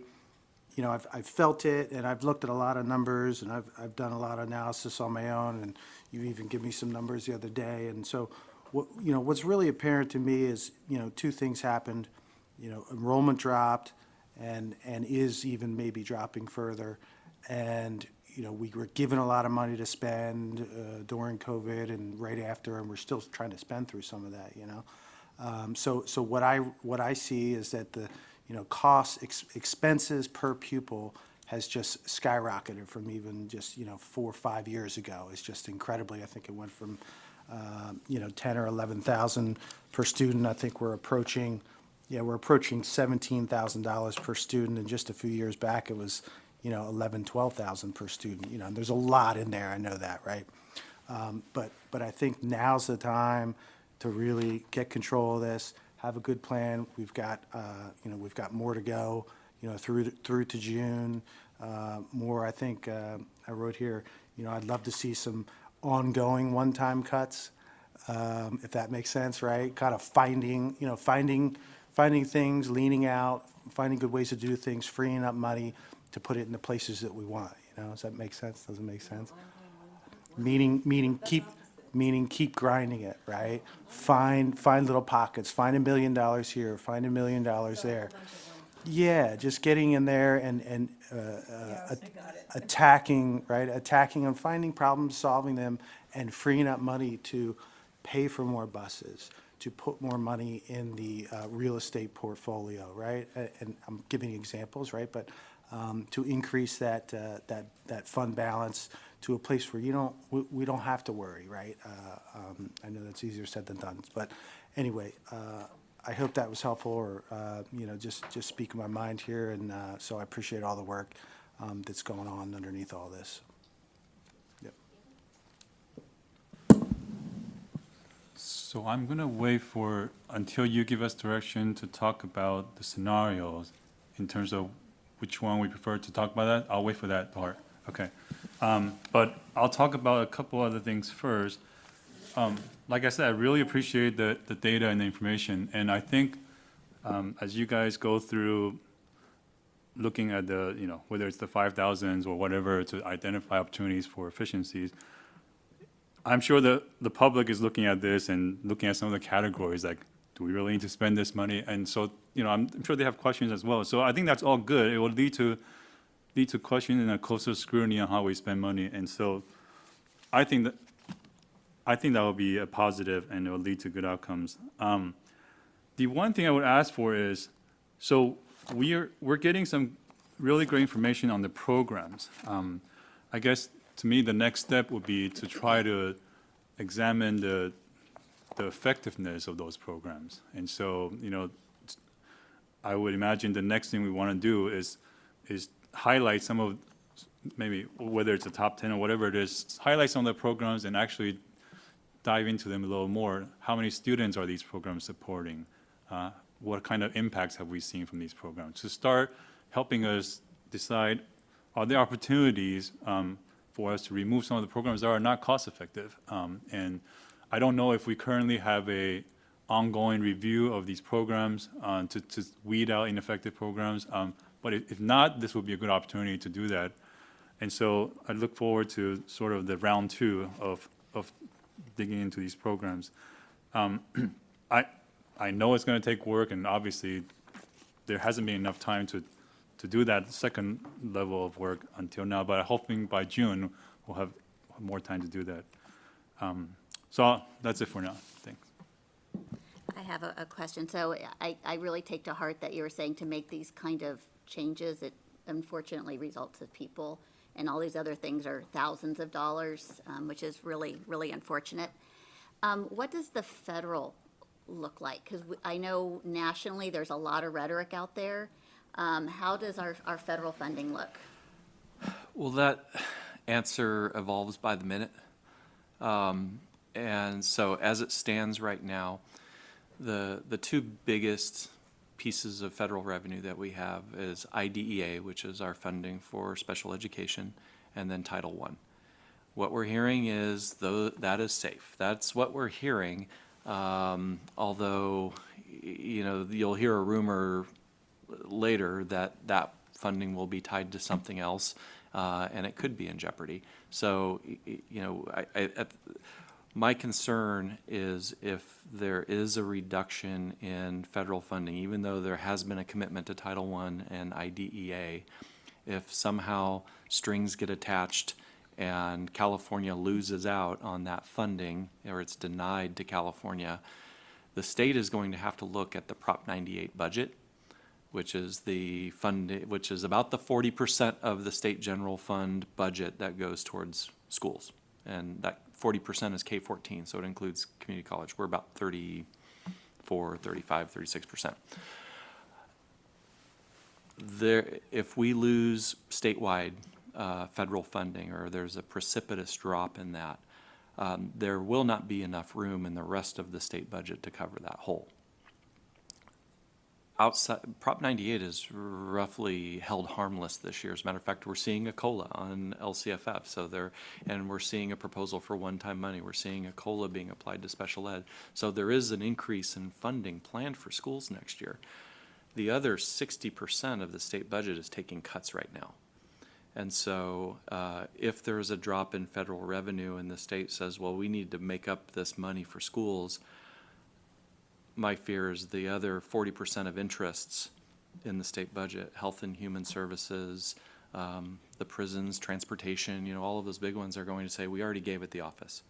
I've felt it, and I've looked at a lot of numbers, and I've done a lot of analysis on my own, and you even give me some numbers the other day, and so. What's really apparent to me is, 2 things happened. Enrollment dropped and is even maybe dropping further. And, we were given a lot of money to spend during COVID and right after, and we're still trying to spend through some of that, So what I see is that expenses per pupil has just skyrocketed from even just, 4 or 5 years ago. It's just incredibly, I think it went from, 10 or 11,000 per student. I think we're approaching $17,000 per student, and just a few years back, it was, 11, 12,000 per student, and there's a lot in there, I know that, right? But I think now's the time to really get control of this, have a good plan. We've got more to go, through to June. More, I think, I wrote here, I'd love to see some ongoing one-time cuts, if that makes sense, right? Kind of finding things, leaning out, finding good ways to do things, freeing up money to put it in the places that we want, Does that make sense? Doesn't it make sense? Meaning keep grinding it, right? Find little pockets, find $1 million here, find $1 million there. Yeah, just getting in there and attacking, right? Attacking and finding problems, solving them, and freeing up money to pay for more buses, to put more money in the real estate portfolio, right? And I'm giving examples, right? But to increase that fund balance to a place where we don't have to worry, right? I know that's easier said than done, but anyway, I hope that was helpful, or just speaking my mind here, and so I appreciate all the work that's going on underneath all this. Yep. So I'm going to wait until you give us direction to talk about the scenarios in terms of which one we prefer to talk about that. I'll wait for that part. Okay. But I'll talk about a couple other things first. Like I said, I really appreciate the data and the information. And I think as you guys go through looking at whether it's the 5,000s or whatever to identify opportunities for efficiencies, I'm sure the public is looking at this and looking at some of the categories, like, do we really need to spend this money? And so, I'm sure they have questions as well. So I think that's all good. It will lead to questions and a closer scrutiny on how we spend money. And so I think that will be a positive, and it will lead to good outcomes. The one thing I would ask for is, so we're getting some really great information on the programs. I guess to me, the next step would be to try to examine the effectiveness of those programs. And so, I would imagine the next thing we want to do is highlight some of, maybe whether it's the top 10 or whatever it is, highlight some of the programs and actually dive into them a little more. How many students are these programs supporting? What kind of impacts have we seen from these programs? To start helping us decide, are there opportunities for us to remove some of the programs that are not cost effective? And I don't know if we currently have a ongoing review of these programs to weed out ineffective programs. But if not, this would be a good opportunity to do that. And so I look forward to sort of the round 2 of digging into these programs. I know it's going to take work, and obviously there hasn't been enough time to do that second level of work until now, but I'm hoping by June we'll have more time to do that. So that's it for now. Thanks. I have a question. So I really take to heart that you were saying to make these kind of changes, it unfortunately results in people, and all these other things are thousands of dollars, which is really, really unfortunate. What does the federal look like? Because I know nationally there's a lot of rhetoric out there. How does our federal funding look? Well, that answer evolves by the minute. And so as it stands right now, the two biggest pieces of federal revenue that we have is IDEA, which is our funding for special education, and then Title I. What we're hearing is that is safe. That's what we're hearing, although, you'll hear a rumor later that funding will be tied to something else, and it could be in jeopardy. So, my concern is if there is a reduction in federal funding, even though there has been a commitment to Title I and IDEA, if somehow strings get attached and California loses out on that funding, or it's denied to California, the state is going to have to look at the Prop 98 budget, which is the fund, which is about the 40% of the state general fund budget that goes towards schools. And that 40% is K-14, so it includes community college. We're about 34, 35, 36%. If we lose statewide federal funding, or there's a precipitous drop in that, there will not be enough room in the rest of the state budget to cover that hole. Prop 98 is roughly held harmless this year. As a matter of fact, we're seeing a COLA on LCFF, and we're seeing a proposal for one-time money. We're seeing a COLA being applied to special ed. So there is an increase in funding planned for schools next year. The other 60% of the state budget is taking cuts right now. And so if there's a drop in federal revenue and the state says, well, we need to make up this money for schools, my fear is the other 40% of interests in the state budget, health and human services, the prisons, transportation, all of those big ones are going to say, we already gave it the office,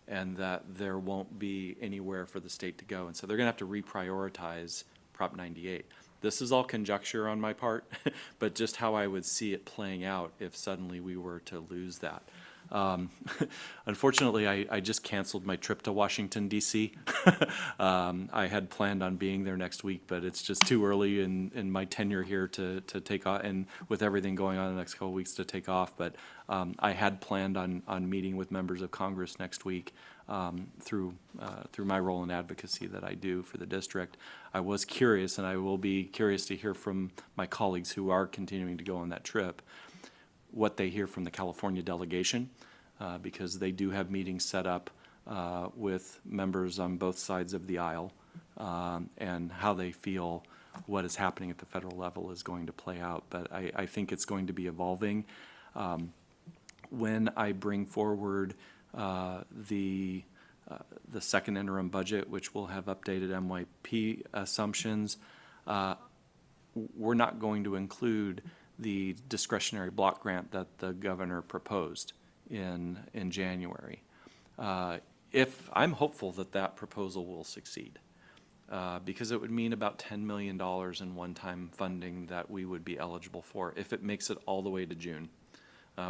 and that there won't be anywhere for the state to go. And so they're going to have to reprioritize Prop 98. This is all conjecture on my part, but just how I would see it playing out if suddenly we were to lose that. Unfortunately, I just canceled my trip to Washington, D.C. I had planned on being there next week, but it's just too early in my tenure here to take off, and with everything going on in the next couple of weeks to take off. But I had planned on meeting with members of Congress next week through my role in advocacy that I do for the district. I was curious, and I will be curious to hear from my colleagues who are continuing to go on that trip, what they hear from the California delegation, because they do have meetings set up with members on both sides of the aisle, and how they feel what is happening at the federal level is going to play out. But I think it's going to be evolving. When I bring forward the second interim budget, which will have updated MYP assumptions, we're not going to include the discretionary block grant that the governor proposed in January. If I'm hopeful that proposal will succeed, because it would mean about $10 million in one-time funding that we would be eligible for if it makes it all the way to June,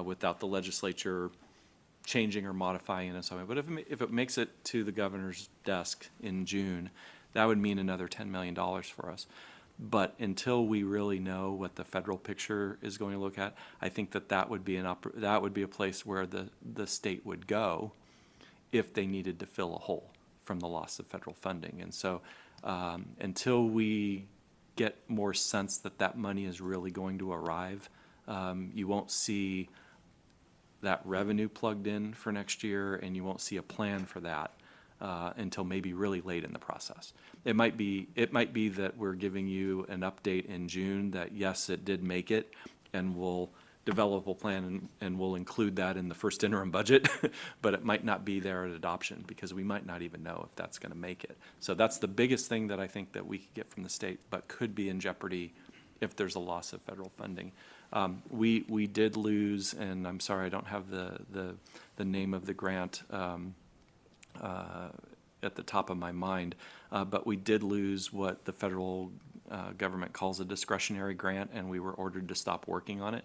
without the legislature changing or modifying it in some way. But if it makes it to the governor's desk in June, that would mean another $10 million for us. But until we really know what the federal picture is going to look at, I think that would be a place where the state would go if they needed to fill a hole from the loss of federal funding. And so until we get more sense that money is really going to arrive, you won't see that revenue plugged in for next year, and you won't see a plan for that until maybe really late in the process. It might be that we're giving you an update in June that yes, it did make it, and we'll develop a plan and we'll include that in the first interim budget, but it might not be there at adoption because we might not even know if that's going to make it. So that's the biggest thing that I think that we could get from the state, but could be in jeopardy if there's a loss of federal funding. We did lose, and I'm sorry I don't have the name of the grant at the top of my mind, but we did lose what the federal government calls a discretionary grant, and we were ordered to stop working on it.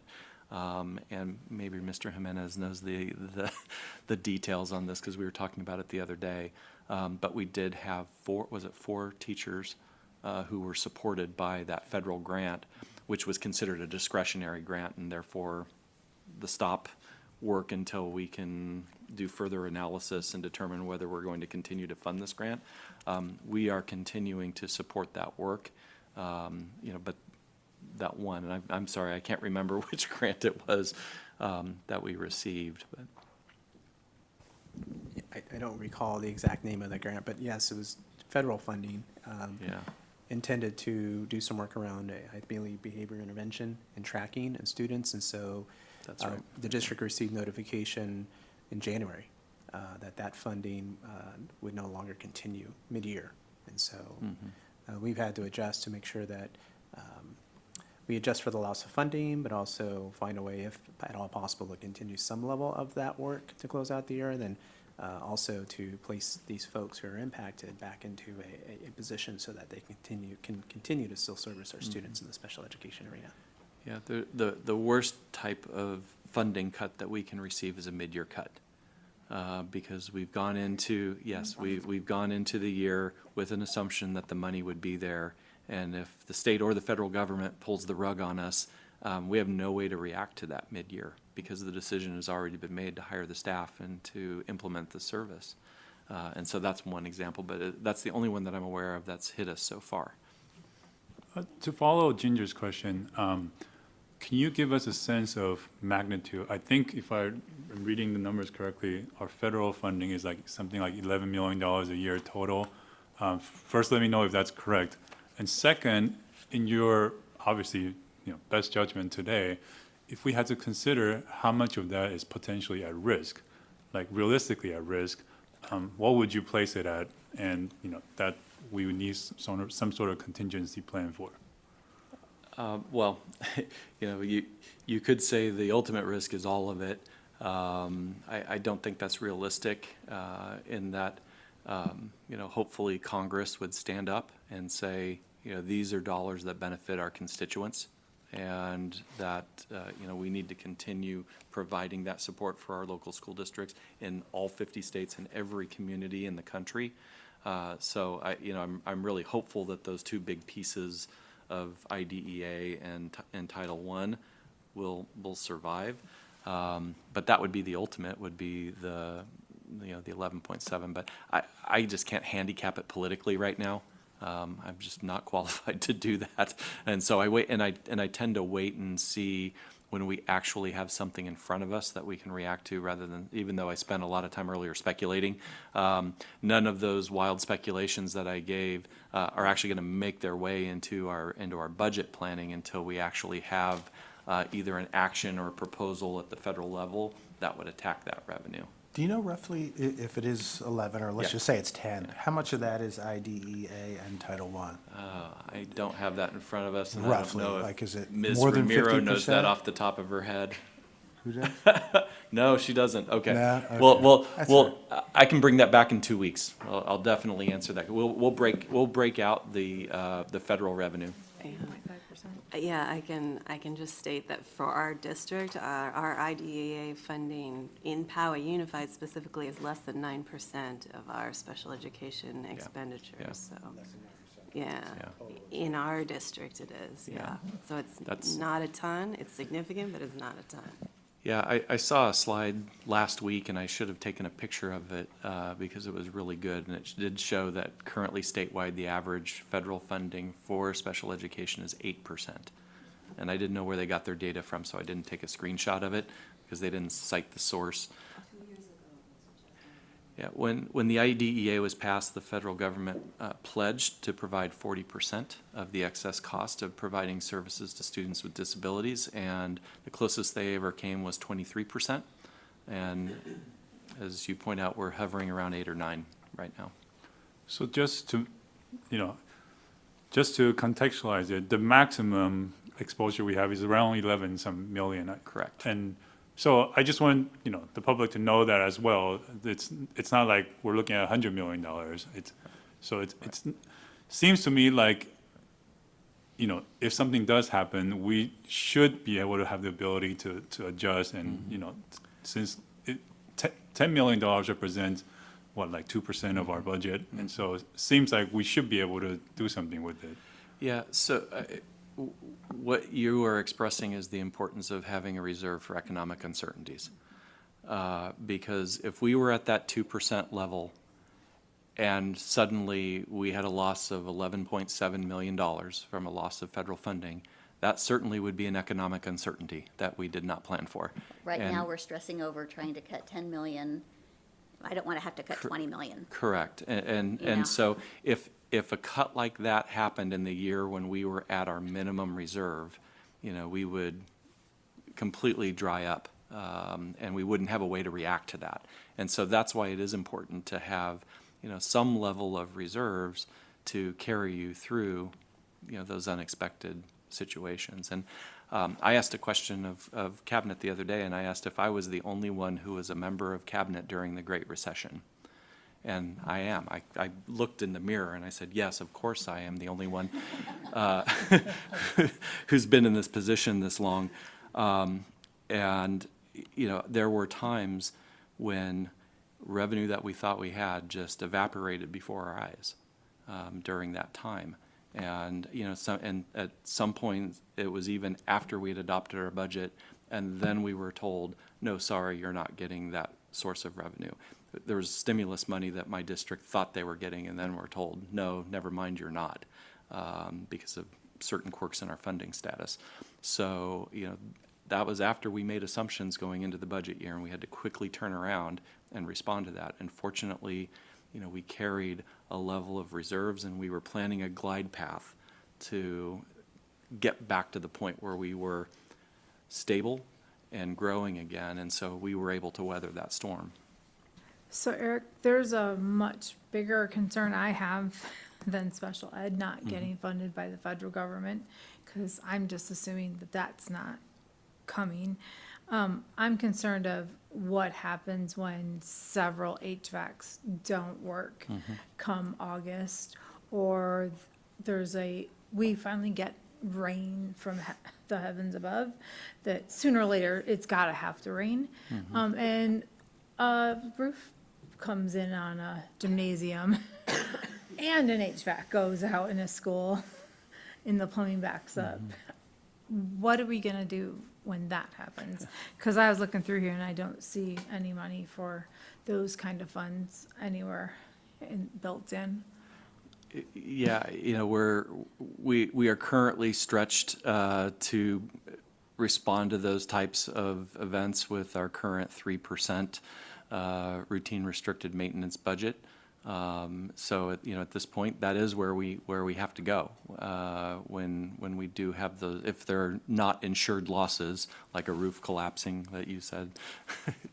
And maybe Mr. Jimenez knows the details on this because we were talking about it the other day. But we did have four teachers who were supported by that federal grant, which was considered a discretionary grant, and therefore the stop work until we can do further analysis and determine whether we're going to continue to fund this grant. We are continuing to support that work, but that one, and I'm sorry, I can't remember which grant it was that we received. But I don't recall the exact name of the grant, but yes, it was federal funding. Yeah. Intended to do some work around, I believe, behavior intervention and tracking and students. And so That's right. The district received notification in January that funding would no longer continue mid-year. And so we've had to adjust to make sure that we adjust for the loss of funding, but also find a way, if at all possible, to continue some level of that work to close out the year. And then also to place these folks who are impacted back into a position so that they can continue to still service our students in the special education arena. Yeah, the worst type of funding cut that we can receive is a mid-year cut. Because we've gone into, yes, we've gone into the year with an assumption that the money would be there. And if the state or the federal government pulls the rug on us, we have no way to react to that mid-year because the decision has already been made to hire the staff and to implement the service. And so that's one example, but that's the only one that I'm aware of that's hit us so far. To follow Ginger's question, can you give us a sense of magnitude? I think if I'm reading the numbers correctly, our federal funding is like something like $11 million a year total. First, let me know if that's correct. And second, in your obviously best judgment today, if we had to consider how much of that is potentially at risk, like realistically at risk, what would you place it at? And that we would need some sort of contingency plan for. Well, you could say the ultimate risk is all of it. I don't think that's realistic in that, hopefully Congress would stand up and say, these are dollars that benefit our constituents and that, we need to continue providing that support for our local school districts in all 50 states and every community in the country. So I'm really hopeful that those two big pieces of IDEA and Title I will survive. But that would be the ultimate, would be the 11.7. But I just can't handicap it politically right now. I'm just not qualified to do that. And so I wait, and I tend to wait and see when we actually have something in front of us that we can react to, rather than, even though I spent a lot of time earlier speculating, none of those wild speculations that I gave are actually going to make their way into our budget planning until we actually have either an action or a proposal at the federal level that would attack that revenue. Do you know roughly if it is 11, or let's Yeah. just say it's 10, how much of that is IDEA and Title I? I don't have that in front of us, and Roughly, I don't know like, is it Ms. more than Ramiro knows that 50%? off the top of her head. Who does? No, she doesn't. Okay. No? Okay. Well, That's all I can bring that back in 2 weeks. I'll definitely answer that. We'll break out the federal revenue. Yeah, I can just state that for our district, our IDEA funding in Poway Unified specifically is less than 9% of our special education expenditures, so. Yeah, in our district it is, yeah. So it's not a ton, it's significant, but it's not a ton. Yeah, I saw a slide last week, and I should have taken a picture of it because it was really good, and it did show that currently statewide, the average federal funding for special education is 8%. And I didn't know where they got their data from, so I didn't take a screenshot of it because they didn't cite the source. Yeah, when the IDEA was passed, the federal government pledged to provide 40% of the excess cost of providing services to students with disabilities, and the closest they ever came was 23%. And as you point out, we're hovering around 8 or 9 right now. So just to contextualize it, the maximum exposure we have is around 11 some million. Correct. And so I just want the public to know that as well. It's not like we're looking at $100 million. It seems to me like if something does happen, we should be able to have the ability to adjust. And since $10 million represents like 2% of our budget, and so it seems like we should be able to do something with it. Yeah. So. What you are expressing is the importance of having a reserve for economic uncertainties. Because if we were at that 2% level and suddenly we had a loss of $11.7 million from a loss of federal funding, that certainly would be an economic uncertainty that we did not plan for. Right And- now, we're stressing over trying to cut 10 million. I don't want to have to cut 20 million. Correct. Yeah. And so if a cut like that happened in the year when we were at our minimum reserve, we would completely dry up, and we wouldn't have a way to react to that. And so that's why it is important to have, some level of reserves to carry you through, those unexpected situations. And I asked a question of Cabinet the other day, and I asked if I was the only one who was a member of Cabinet during the Great Recession. And I am. I looked in the mirror and I said, yes, of course I am the only one who's been in this position this long. And, you know, there were times when revenue that we thought we had just evaporated before our eyes during that time. And, you know, and at some point, it was even after we had adopted our budget, and then we were told, no, sorry, you're not getting that source of revenue. There was stimulus money that my district thought they were getting, and then we're told, no, never mind, you're not, because of certain quirks in our funding status. So, you know, that was after we made assumptions going into the budget year, and we had to quickly turn around and respond to that. And fortunately, you know, we carried a level of reserves, and we were planning a glide path to get back to the point where we were stable and growing again, and so we were able to weather that storm. So Eric, there's a much bigger concern I have than special ed not getting funded by the federal government, because I'm just assuming that that's not coming. I'm concerned of what happens when several HVACs don't work come August, or we finally get rain from the heavens above, that sooner or later it's gotta have to rain. And a roof comes in on a gymnasium and an HVAC goes out in a school and the plumbing backs up. What are we gonna do when that happens? Because I was looking through here and I don't see any money for those kind of funds anywhere built in. Yeah, you know, we are currently stretched to respond to those types of events with our current 3% routine restricted maintenance budget. So, you know, at this point, that is where we have to go when we do have those. If there are not insured losses, like a roof collapsing that you said,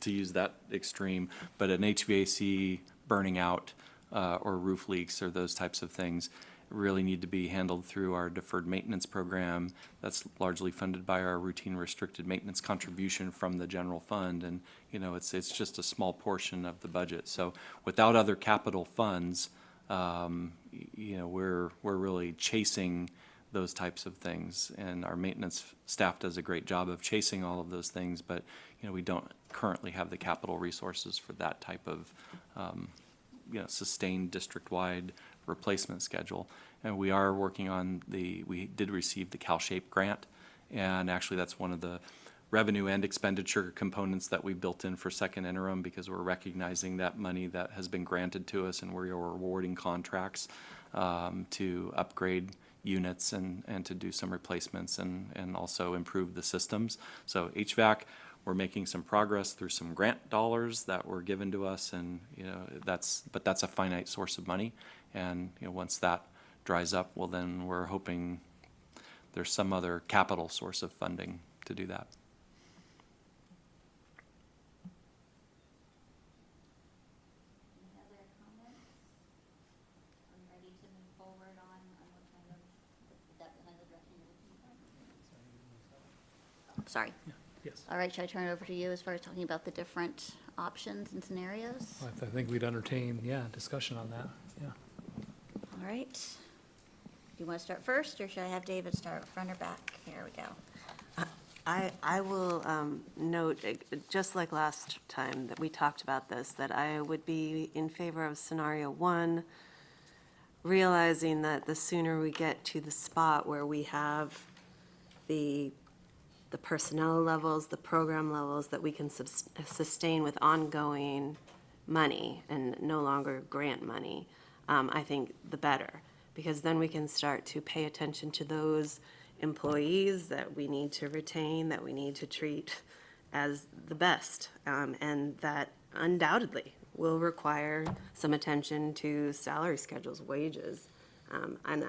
to use that extreme, but an HVAC burning out or roof leaks or those types of things really need to be handled through our deferred maintenance program. That's largely funded by our routine restricted maintenance contribution from the general fund, and you know, it's just a small portion of the budget. So without other capital funds, you know, we're really chasing those types of things, and our maintenance staff does a great job of chasing all of those things, but you know, we don't currently have the capital resources for that type of you know, sustained district-wide replacement schedule. And we are working on we did receive the CalShape grant, and actually that's one of the revenue and expenditure components that we built in for second interim, because we're recognizing that money that has been granted to us, and we're awarding contracts to upgrade units and to do some replacements and also improve the systems. So HVAC, we're making some progress through some grant dollars that were given to us, and you know, that's a finite source of money. And you know, once that dries up, well, then we're hoping there's some other capital source of funding to do that. Any other comments? Are we ready to move forward on what kind of, is that kind of direction you're looking for? Sorry. Yes. All right, should I turn it over to you as far as talking about the different options and scenarios? I think we'd entertain, discussion on that, yeah. All right. Do you want to start first, or should I have David start front or back? Here we go. I will note, just like last time that we talked about this, that I would be in favor of scenario one, realizing that the sooner we get to the spot where we have the personnel levels, the program levels that we can sustain with ongoing money and no longer grant money, I think the better. Because then we can start to pay attention to those employees that we need to retain, that we need to treat as the best. And that undoubtedly will require some attention to salary schedules, wages. And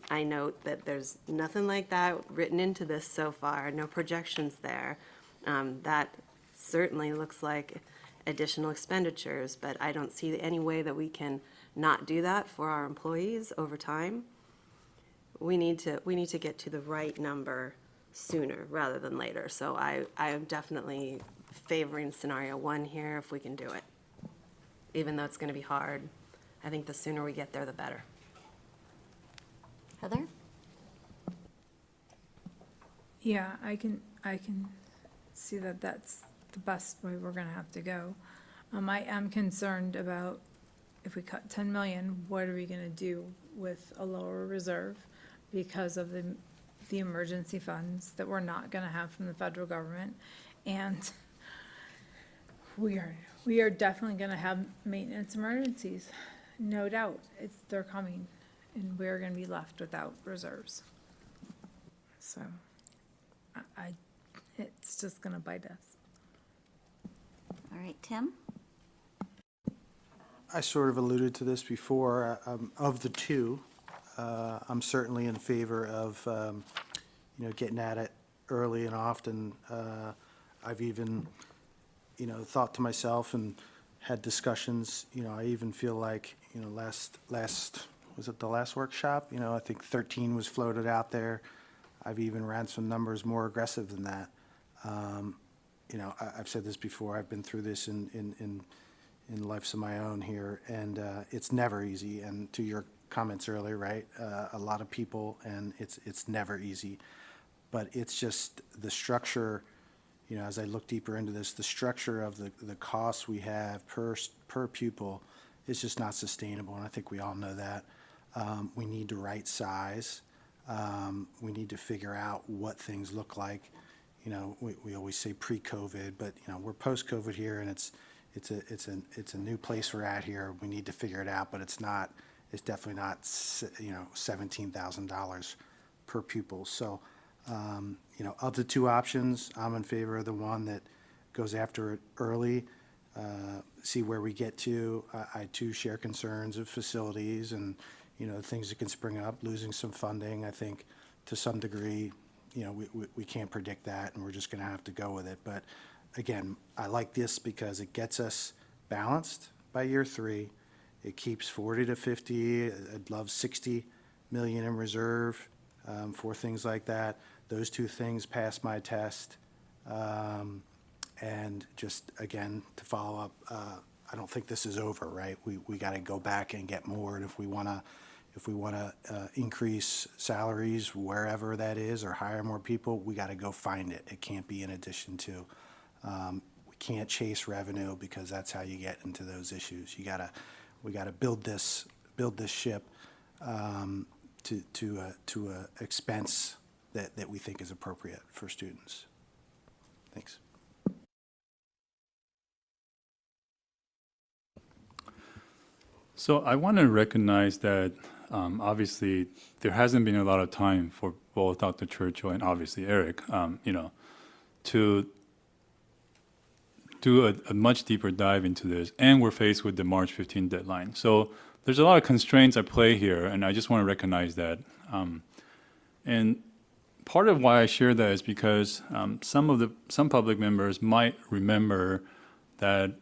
I note that there's nothing like that written into this so far, no projections there. That certainly looks like additional expenditures, but I don't see any way that we can not do that for our employees over time. We need to get to the right number sooner rather than later. So I am definitely favoring scenario one here if we can do it. Even though it's going to be hard, I think the sooner we get there, the better. Heather? Yeah, I can see that that's the best way we're gonna have to go. I am concerned about if we cut 10 million, what are we gonna do with a lower reserve because of the emergency funds that we're not gonna have from the federal government? And we are definitely gonna have maintenance emergencies, no doubt. They're coming, and we're gonna be left without reserves. So, it's just gonna bite us. All right, Tim? I sort of alluded to this before. Of the two, I'm certainly in favor of, getting at it early and often. I've even, thought to myself and had discussions, I even feel like, last, was it the last workshop? I think 13 was floated out there. I've even ran some numbers more aggressive than that. I've said this before, I've been through this in lives of my own here, and it's never easy. And to your comments earlier, right, a lot of people, and it's never easy. But it's just the structure, as I look deeper into this, the structure of the costs we have per pupil is just not sustainable, and I think we all know that. We need to right size. We need to figure out what things look like. We always say pre-COVID, but we're post-COVID here, and it's a new place we're at here. We need to figure it out, but it's definitely not $17,000 per pupil. So of the two options, I'm in favor of the one that goes after it early. See where we get to. I too share concerns of facilities and things that can spring up, losing some funding. I think to some degree, we can't predict that, and we're just going to have to go with it. But again, I like this because it gets us balanced by year 3. It keeps 40 to 50. I'd love 60 million in reserve for things like that. Those two things pass my test. And just again, to follow up, I don't think this is over, right? We got to go back and get more, and if we want to increase salaries wherever that is or hire more people, we got to go find it. It can't be in addition to. We can't chase revenue because that's how you get into those issues. We got to build this ship to a expense that we think is appropriate for students. Thanks. So I want to recognize that obviously there hasn't been a lot of time for both Dr. Churchill and obviously Eric, to do a much deeper dive into this, and we're faced with the March 15 deadline. So there's a lot of constraints at play here, and I just want to recognize that. And part of why I share that is because some public members might remember that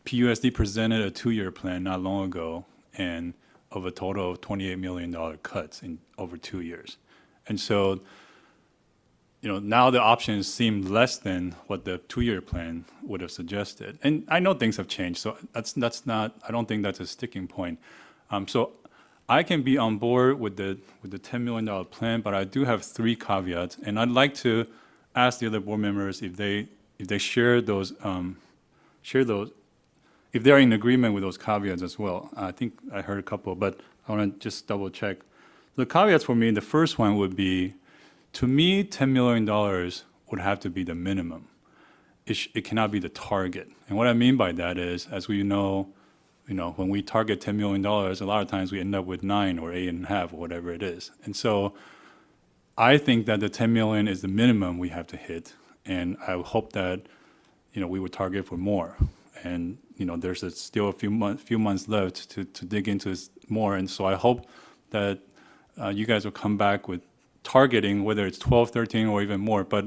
PUSD presented a 2-year plan not long ago, and of a total of $28 million cuts in over 2 years. And so, now the options seem less than what the 2-year plan would have suggested. And I know things have changed, so that's not, I don't think that's a sticking point. So I can be on board with the $10 million plan, but I do have 3 caveats, and I'd like to ask the other board members if they share those, if they're in agreement with those caveats as well. I think I heard a couple, but I want to just double check. The caveats for me, the first one would be, to me, $10 million would have to be the minimum. It cannot be the target. And what I mean by that is, as we know, when we target $10 million, a lot of times we end up with 9 or 8.5 or whatever it is. And so I think that the 10 million is the minimum we have to hit. And I hope that, we would target for more. And there's still a few months left to dig into this more, and so I hope that you guys will come back with targeting, whether it's 12, 13, or even more. But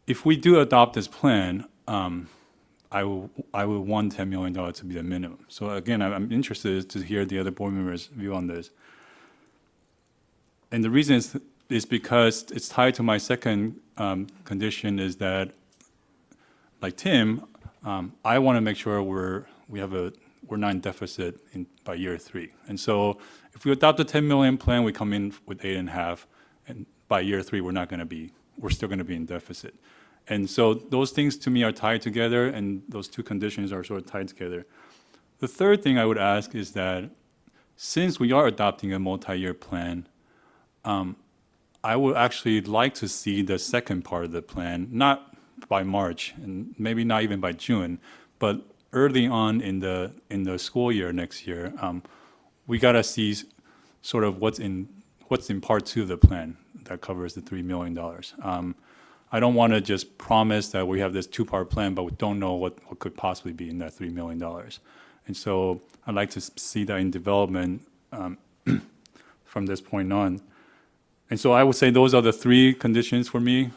if we do adopt this plan, I will want $10 million to be the minimum. So again, I'm interested to hear the other board members' view on this. And the reason is is because it's tied to my second condition is that, like Tim, I want to make sure we're not in deficit by year 3. And so if we adopt the 10 million plan, we come in with 8.5, and by year 3, we're still going to be in deficit. And so those things to me are tied together, and those two conditions are sort of tied together. The third thing I would ask is that since we are adopting a multi-year plan, I would actually like to see the second part of the plan, not by March, and maybe not even by June, but early on in the school year next year. We got to see sort of what's in part 2 of the plan that covers the $3 million. I don't want to just promise that we have this 2-part plan, but we don't know what could possibly be in that $3 million. And so I'd like to see that in development from this point on. And so I would say those are the 3 conditions for me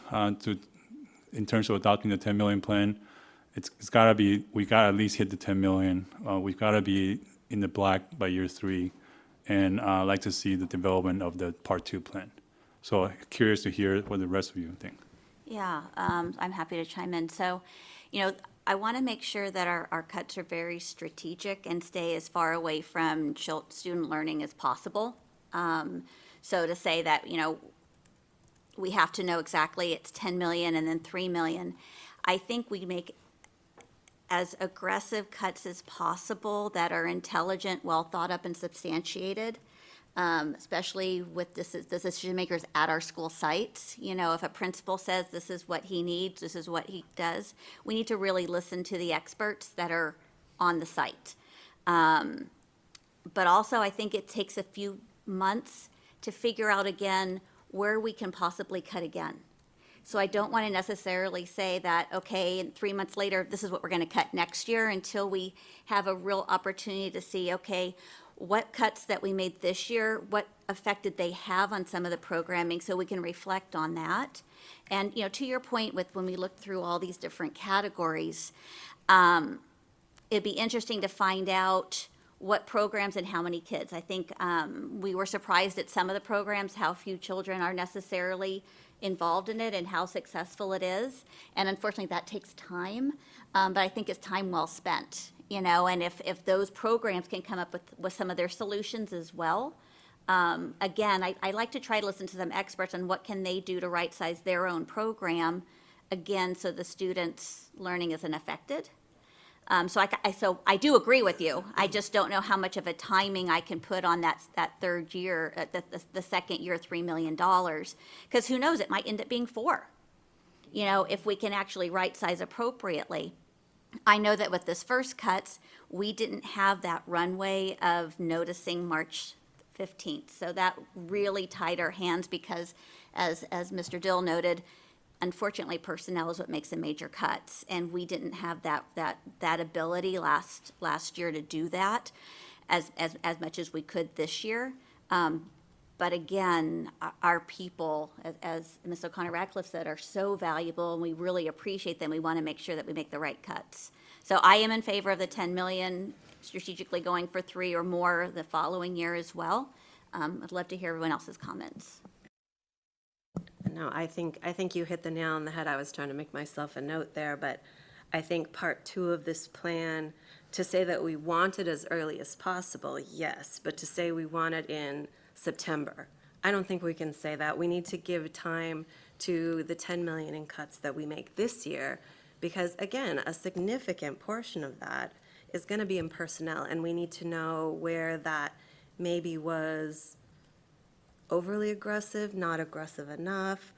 in terms of adopting the 10 million plan. It's got to be, we got to at least hit the 10 million. We've got to be in the black by year 3. And I'd like to see the development of the part 2 plan. So curious to hear what the rest of you think. Yeah, I'm happy to chime in. So, I want to make sure that our cuts are very strategic and stay as far away from student learning as possible. So to say that, we have to know exactly it's 10 million and then 3 million, I think we make as aggressive cuts as possible that are intelligent, well thought up and substantiated. Especially with the decision makers at our school sites. If a principal says this is what he needs, this is what he does, we need to really listen to the experts that are on the site. But also, I think it takes a few months to figure out again where we can possibly cut again. So I don't want to necessarily say that, okay, and 3 months later, this is what we're going to cut next year until we have a real opportunity to see, okay, what cuts that we made this year, what effect did they have on some of the programming, so we can reflect on that. And, to your point with when we look through all these different categories, it'd be interesting to find out what programs and how many kids. I think we were surprised at some of the programs, how few children are necessarily involved in it and how successful it is. And unfortunately, that takes time, but I think it's time well spent. And if those programs can come up with some of their solutions as well. Again, I like to try to listen to some experts on what can they do to right-size their own program, again, so the students' learning isn't affected. So I do agree with you. I just don't know how much of a timing I can put on that third year, the second year, $3 million. Because who knows, it might end up being 4, if we can actually right-size appropriately. I know that with this first cuts, we didn't have that runway of noticing March 15th. So that really tied our hands because, as Mr. Dill noted, unfortunately, personnel is what makes the major cuts. And we didn't have that ability last year to do that as much as we could this year. But again, our people, as Ms. O'Connor Radcliffe said, are so valuable, and we really appreciate them. We want to make sure that we make the right cuts. So I am in favor of the 10 million, strategically going for 3 or more the following year as well. I'd love to hear everyone else's comments. No, I think you hit the nail on the head. I was trying to make myself a note there, but I think part 2 of this plan, to say that we want it as early as possible, yes, but to say we want it in September, I don't think we can say that. We need to give time to the 10 million in cuts that we make this year, because again, a significant portion of that is going to be in personnel, and we need to know where that maybe was overly aggressive, not aggressive enough.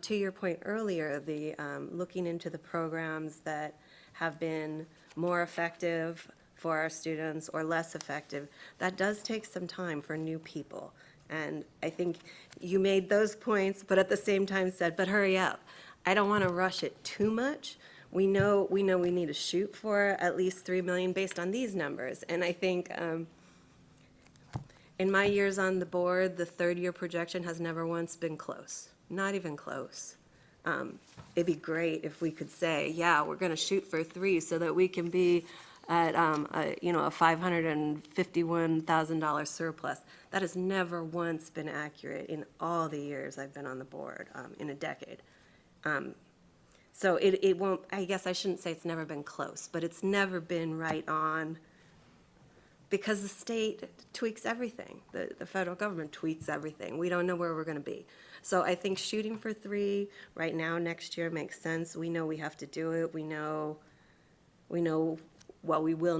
To your point earlier, the looking into the programs that have been more effective for our students or less effective, that does take some time for new people. And I think you made those points, but at the same time said, but hurry up. I don't want to rush it too much. We know we need to shoot for at least 3 million based on these numbers. And I think in my years on the board, the third-year projection has never once been close, not even close. It'd be great if we could say, yeah, we're going to shoot for 3 so that we can be at, a $551,000 surplus. That has never once been accurate in all the years I've been on the board, in a decade. So it won't, I guess I shouldn't say it's never been close, but it's never been right on, because the state tweaks everything. The federal government tweaks everything. We don't know where we're gonna be. So I think shooting for 3 right now, next year, makes sense. We know we have to do it. We will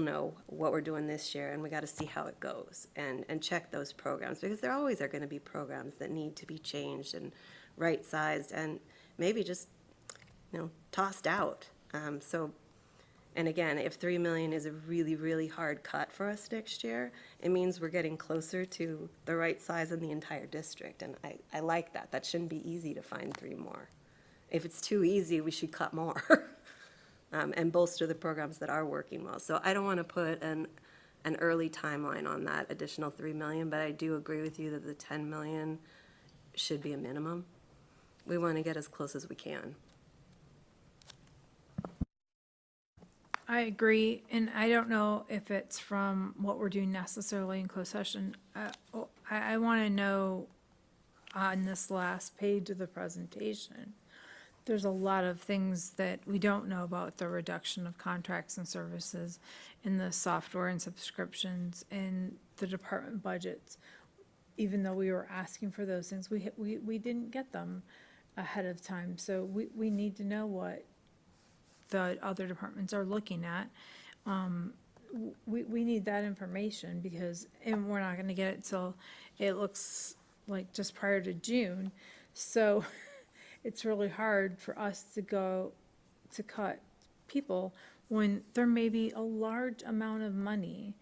know what we're doing this year, and we gotta see how it goes and check those programs, because there always are gonna be programs that need to be changed and right-sized and maybe just, tossed out. And again, if 3 million is a really, really hard cut for us next year, it means we're getting closer to the right size in the entire district, and I like that. That shouldn't be easy to find 3 more. If it's too easy, we should cut more, and bolster the programs that are working well. So I don't want to put an early timeline on that additional 3 million, but I do agree with you that the 10 million should be a minimum. We want to get as close as we can. I agree, and I don't know if it's from what we're doing necessarily in closed session. I want to know on this last page of the presentation, there's a lot of things that we don't know about the reduction of contracts and services in the software and subscriptions and the department budgets. Even though we were asking for those things, we didn't get them ahead of time. So we need to know what the other departments are looking at. We need that information and we're not gonna get it till it looks like just prior to June. So it's really hard for us to go to cut people when there may be a large amount of money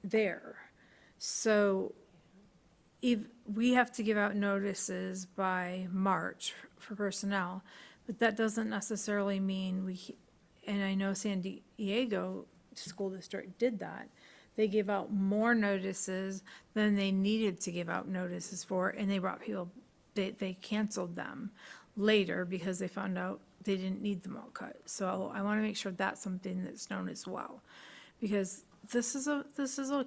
there. So if we have to give out notices by March for personnel, but that doesn't necessarily mean and I know San Diego School District did that. They gave out more notices than they needed to give out notices for, and they brought people, they canceled them later because they found out they didn't need them all cut. So I want to make sure that's something that's known as well, because this is a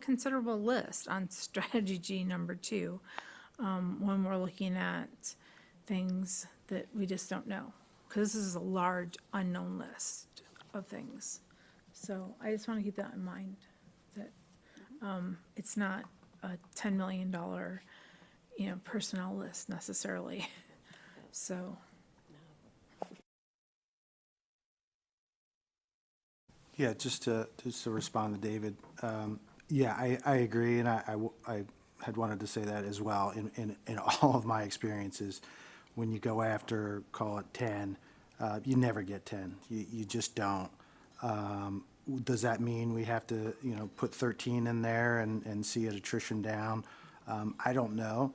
considerable list on strategy number 2, when we're looking at things that we just don't know, because this is a large unknown list of things. So I just want to keep that in mind, that it's not a $10 million, personnel list necessarily. So. Yeah, just to respond to David. Yeah, I agree, and I had wanted to say that as well. In all of my experiences, when you go after, call it 10, you never get 10. You just don't. Does that mean we have to, put 13 in there and see an attrition down? I don't know.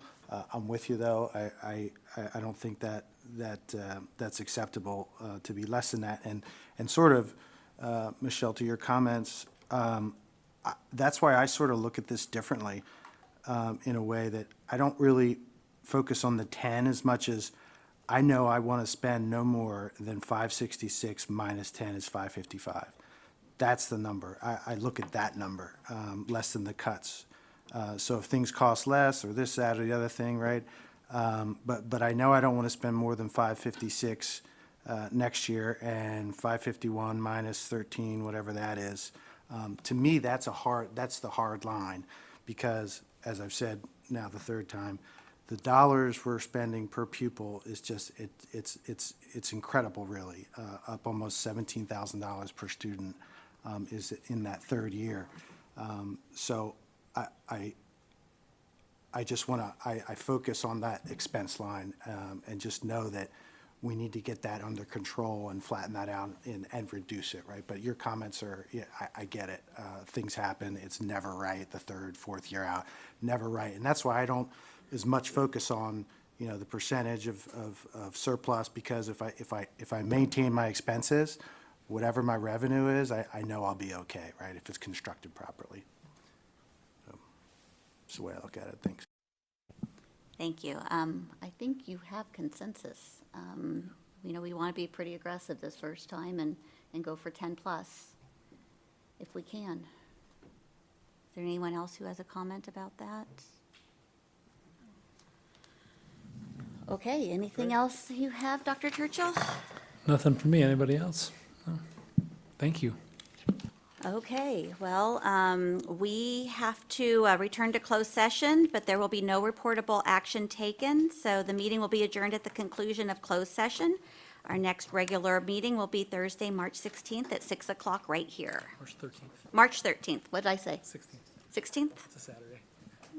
I'm with you, though. I don't think that's acceptable to be less than that. And sort of, Michelle, to your comments, that's why I sort of look at this differently, in a way that I don't really focus on the 10 as much as I know I want to spend no more than 566 minus 10 is 555. That's the number. I look at that number, less than the cuts. So if things cost less or this, that, or the other thing, right? But I know I don't want to spend more than 556 next year, and 551 minus 13, whatever that is. To me, that's the hard line, because as I've said now the third time, the dollars we're spending per pupil is just, it's incredible, really. Up almost $17,000 per student is in that third year. So I just want to, I focus on that expense line, and just know that we need to get that under control and flatten that out and reduce it, right? But your comments are, yeah, I get it. Things happen. It's never right the third, fourth year out, never right. And that's why I don't as much focus on, the percentage of surplus, because if I maintain my expenses, whatever my revenue is, I know I'll be okay, right? If it's constructed properly. So that's the way I look at it. Thanks. Thank you. I think you have consensus. We want to be pretty aggressive this first time and go for 10 plus. if we can. Is there anyone else who has a comment about that? Okay, anything else you have, Dr. Churchill? Nothing for me. Anybody else? No. Thank you. Okay, well, we have to return to closed session, but there will be no reportable action taken, so the meeting will be adjourned at the conclusion of closed session. Our next regular meeting will be Thursday, March 16th at 6 o'clock right here. March 13th, March 13th, what did I say? 16th. 16th? It's a Saturday.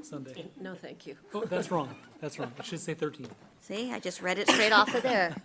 Sunday. No, thank you. Oh, that's wrong. That's wrong. It should say 13th. See, I just read it straight off of there.